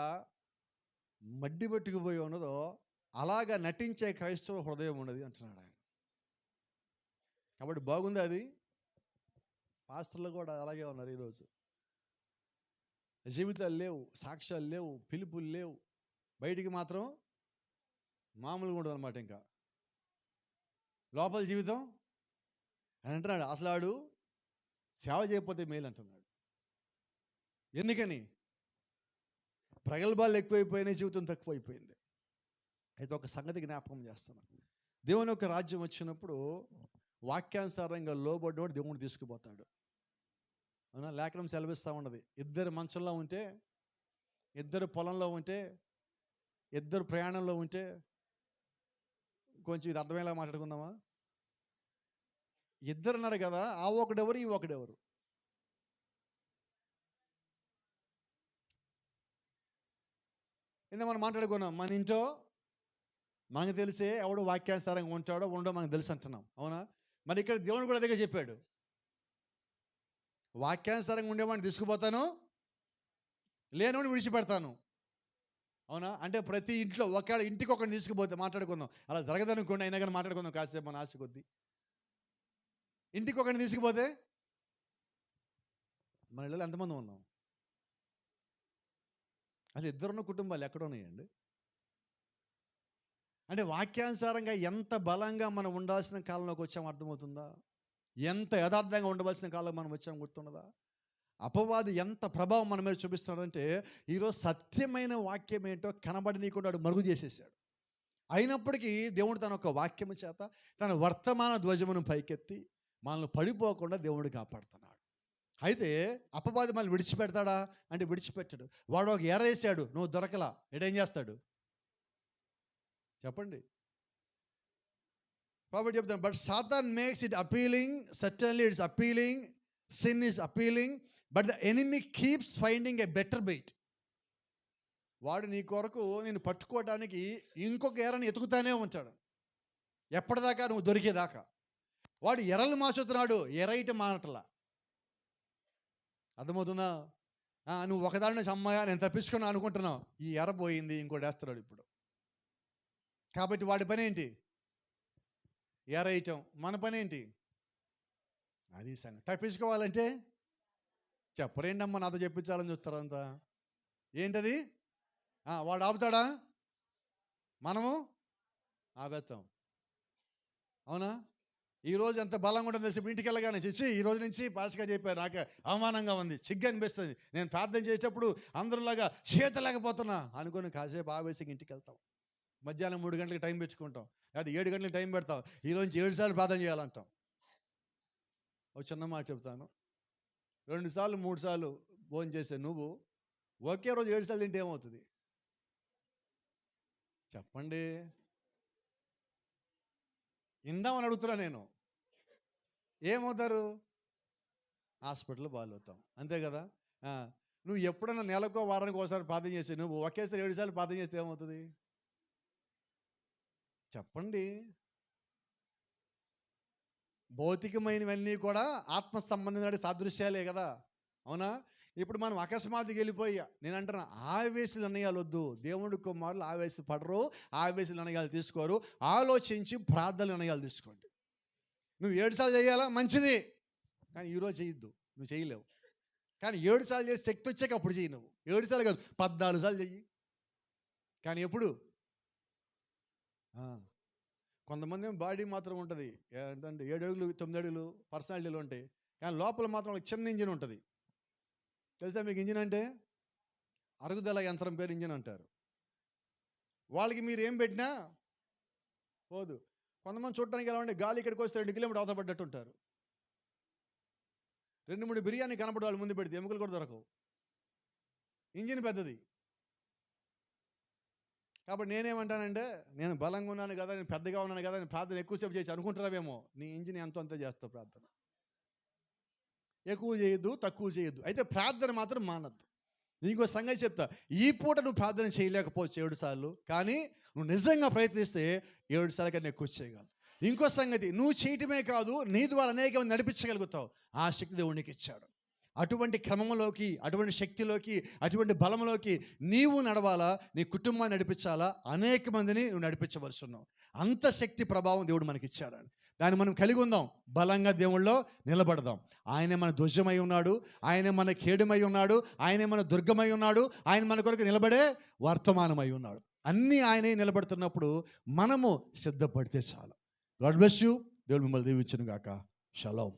మడ్డి పట్టుకుపోయి ఉన్నదో అలాగా నటించే క్రైస్తవ హృదయం ఉన్నది అంటున్నాడు ఆయన. కాబట్టి బాగుంది అది. పాస్టర్లు కూడా అలాగే ఉన్నారు ఈరోజు. జీవితాలు లేవు, సాక్ష్యాలు లేవు, పిలుపులు లేవు. బయటికి మాత్రం మామూలుగా ఉండదు అనమాట. ఇంకా లోపల జీవితం అని అంటున్నాడు. అసలు ఆడు సేవ చేయకపోతే మేలు అంటున్నాడు. ఎందుకని? ప్రగల్భాలు ఎక్కువైపోయినాయి, జీవితం తక్కువైపోయింది. అయితే ఒక సంగతి జ్ఞాపకం చేస్తున్నాను. దేవుని యొక్క రాజ్యం వచ్చినప్పుడు వాక్యానుసారంగా లోబడ్డవాడు దేవుడు తీసుకుపోతాడు. అవునా? లేఖనం సెలవిస్తూ ఉన్నది, ఇద్దరు మంచంలో ఉంటే, ఇద్దరు పొలంలో ఉంటే, ఇద్దరు ప్రయాణంలో ఉంటే, కొంచెం ఇది అర్థమయ్యేలా మాట్లాడుకుందామా? ఇద్దరు అన్నారు కదా, ఆ ఒకడెవరు, ఈ ఒకడెవరు? ఇంత మనం మాట్లాడుకున్నాం, మన ఇంట్లో మనకు తెలిసే ఎవడు వాక్యానుసారంగా ఉంటాడో ఉండో మనకు తెలుసు అంటున్నాం. అవునా? మరి ఇక్కడ దేవుడు కూడా అదే చెప్పాడు, వాక్యానుసారంగా ఉండేవాడిని తీసుకుపోతాను, లేనివాడిని విడిచిపెడతాను. అవునా? అంటే ప్రతి ఇంట్లో ఒకవేళ ఇంటికి ఒకరిని తీసుకుపోతే, మాట్లాడుకుందాం అలా జరగదనుకోండి, అయినా కానీ మాట్లాడుకుందాం కాసేపు మన ఆశ కొద్దీ. ఇంటికి ఒకరిని తీసుకుపోతే మన ఇళ్ళలో ఎంతమంది ఉన్నాం? అసలు ఇద్దరున్న కుటుంబాలు ఎక్కడ ఉన్నాయండి? అంటే వాక్యానుసారంగా ఎంత బలంగా మనం ఉండాల్సిన కాలంలోకి వచ్చాము అర్థమవుతుందా? ఎంత యథార్థంగా ఉండవలసిన కాలం మనం వచ్చాము గుర్తున్నదా? అపవాది ఎంత ప్రభావం మన మీద చూపిస్తున్నాడంటే, ఈరోజు సత్యమైన వాక్యం ఏంటో కనబడనీయకుండా వాడు మరుగు చేసేసాడు. అయినప్పటికీ దేవుడు తన ఒక వాక్యము చేత తన వర్తమాన ధ్వజమును పైకెత్తి మనల్ని పడిపోకుండా దేవుడు కాపాడుతున్నాడు. అయితే అపవాది మనల్ని విడిచిపెడతాడా అంటే విడిచిపెట్టాడు. వాడు ఒక ఎర వేసాడు, నువ్వు దొరకలా, ఎడేం చేస్తాడు చెప్పండి? కాబట్టి చెప్తాను, but Satan makes it appealing, certainly it's appealing, sin is appealing, but the enemy keeps finding a better bait. వాడు నీ కొరకు నేను పట్టుకోవడానికి ఇంకొక ఎరని ఎతుకుతానే ఉంటాడు, ఎప్పటిదాకా నువ్వు దొరికేదాకా. వాడు ఎరలు మార్చుతున్నాడు, ఎరైట మాటలా. అర్థమవుతుందా? నువ్వు ఒకదాని నుంచి అమ్మాయా నేను తప్పించుకున్నా అనుకుంటున్నావు, ఈ ఎర పోయింది, ఇంకోటి వేస్తున్నాడు ఇప్పుడు. కాబట్టి వాడి పని ఏంటి? ఎరైటం. మన పని ఏంటి? అది సంగతి. తప్పించుకోవాలంటే చెప్పరేంటమ్మా, నాతో చెప్పించాలని చూస్తారు అంతా. ఏంటది? వాడు ఆపుతాడా? మనము ఆపేస్తాం. అవునా? ఈరోజు ఎంత బలంగా ఉంటుంది తెలిసి ఇంటికి వెళ్ళగానే చిచ్చి ఈ రోజు నుంచి పాస్గా చెప్పారు, నాకు అవమానంగా ఉంది, సిగ్గు అనిపిస్తుంది, నేను ప్రార్థన చేసేటప్పుడు అందరిలాగా చేతలేకపోతున్నా అనుకుని కాసేపు ఆవేశంగా ఇంటికి వెళ్తాం. మధ్యాహ్నం 3 గంటలకు టైం పెట్టుకుంటాం, లేదా 7 గంటలకు టైం పెడతాం, ఈరోజు 7 సార్లు ప్రార్థన చేయాలంటాం. ఒక చిన్న మాట చెప్తాను, 2 సార్లు 3 సార్లు భోజనం చేసే నువ్వు ఒకే రోజు 7 సార్లు తింటే ఏమవుతుంది చెప్పండి? ఇందామని అడుగుతున్నా నేను. ఏమవుతారు? హాస్పిటల్లో బాగవుతాం, అంతే కదా? నువ్వు ఎప్పుడన్నా నెలకో వారానికి ఒకసారి ప్రార్థన చేసి నువ్వు ఒకేసారి 7 సార్లు ప్రార్థన చేస్తే ఏమవుతుంది చెప్పండి? భౌతికమైనవన్నీ కూడా ఆత్మ సంబంధమైన సాదృశ్యాలే కదా, అవునా? ఇప్పుడు మనం అకస్మాత్తుగా వెళ్ళిపోయి నేను అంటున్నా, ఆవేశ నిర్ణయాలు వద్దు. దేవుడి కుమారులు ఆవేశ పడరు, ఆవేశ నిర్ణయాలు తీసుకోరు. ఆలోచించి ప్రార్థన నిర్ణయాలు తీసుకోండి. నువ్వు 7 సార్లు చేయాలా మంచిది, కానీ ఈరోజు చేయొద్దు, నువ్వు చేయలేవు. కానీ 7 సార్లు చేసి శక్తి వచ్చాక అప్పుడు చెయ్యి. నువ్వు 7 సార్లు కాదు, 14 సార్లు చెయ్యి. కానీ ఎప్పుడు కొంతమంది బాడీ మాత్రం ఉంటుంది, ఏంటంటే 7 అడుగులు 9 అడుగులు పర్సనాలిటీలు ఉంటాయి, కానీ లోపల మాత్రం ఒక చిన్న ఇంజిన్ ఉంటుంది. తెలుసా మీకు ఇంజిన్ అంటే? అరుగుదల యంత్రం పేరు ఇంజిన్ అంటారు. వాళ్ళకి మీరు ఏం పెట్టినా పోదు. కొంతమంది చూడటానికి ఎలా ఉంటే గాలి ఇక్కడికి వస్తే 2 కిలోమీటర్ అవతల పడ్డట్టు ఉంటారు. 2-3 బిర్యానీ కనపడు వాళ్ళు ముందు పెడితే ఎముకలు కూడా దొరకవు. ఇంజిన్ పెద్దది. కాబట్టి నేనేమంటానంటే, నేను బలంగా ఉన్నాను కదా, నేను పెద్దగా ఉన్నాను కదా, నేను ప్రార్థన ఎక్కువసేపు చేసి అనుకుంటారేమో. నీ ఇంజిన్ ఎంతో అంతే చేస్తావు ప్రార్థన. ఎక్కువ చేయొద్దు, తక్కువ చేయొద్దు. అయితే ప్రార్థన మాత్రం మానద్దు. నీకో సంగతి చెప్తా, ఈ పూట నువ్వు ప్రార్థన చేయలేకపోవచ్చు 7 సార్లు, కానీ నువ్వు నిజంగా ప్రయత్నిస్తే 7 సార్లు కన్నా ఎక్కువ చేయగలవు. ఇంకో సంగతి, నువ్వు చేయటమే కాదు, నీ ద్వారా అనేక మంది నడిపించగలుగుతావు. ఆ శక్తి దేవుడు నీకు ఇచ్చాడు. అటువంటి క్రమంలోకి, అటువంటి శక్తిలోకి, అటువంటి బలంలోకి నీవు నడవాలా, నీ కుటుంబాన్ని నడిపించాలా, అనేక మందిని నువ్వు నడిపించవలసి ఉన్నావు. అంత శక్తి ప్రభావం దేవుడు మనకి ఇచ్చాడు. దాన్ని మనం కలిగి ఉందాం, బలంగా దేవుళ్ళో నిలబడదాం. ఆయనే మన ధ్వజమై ఉన్నాడు, ఆయనే మన కేడుమై ఉన్నాడు, ఆయనే మన దుర్గమై ఉన్నాడు, ఆయన మన కొరకు నిలబడే వర్తమానమై ఉన్నాడు. అన్నీ ఆయనే నిలబడుతున్నప్పుడు మనము సిద్ధపడితే చాలు. God bless you. దేవుడు మిమ్మల్ని దీవించును గాక. షలోమ్.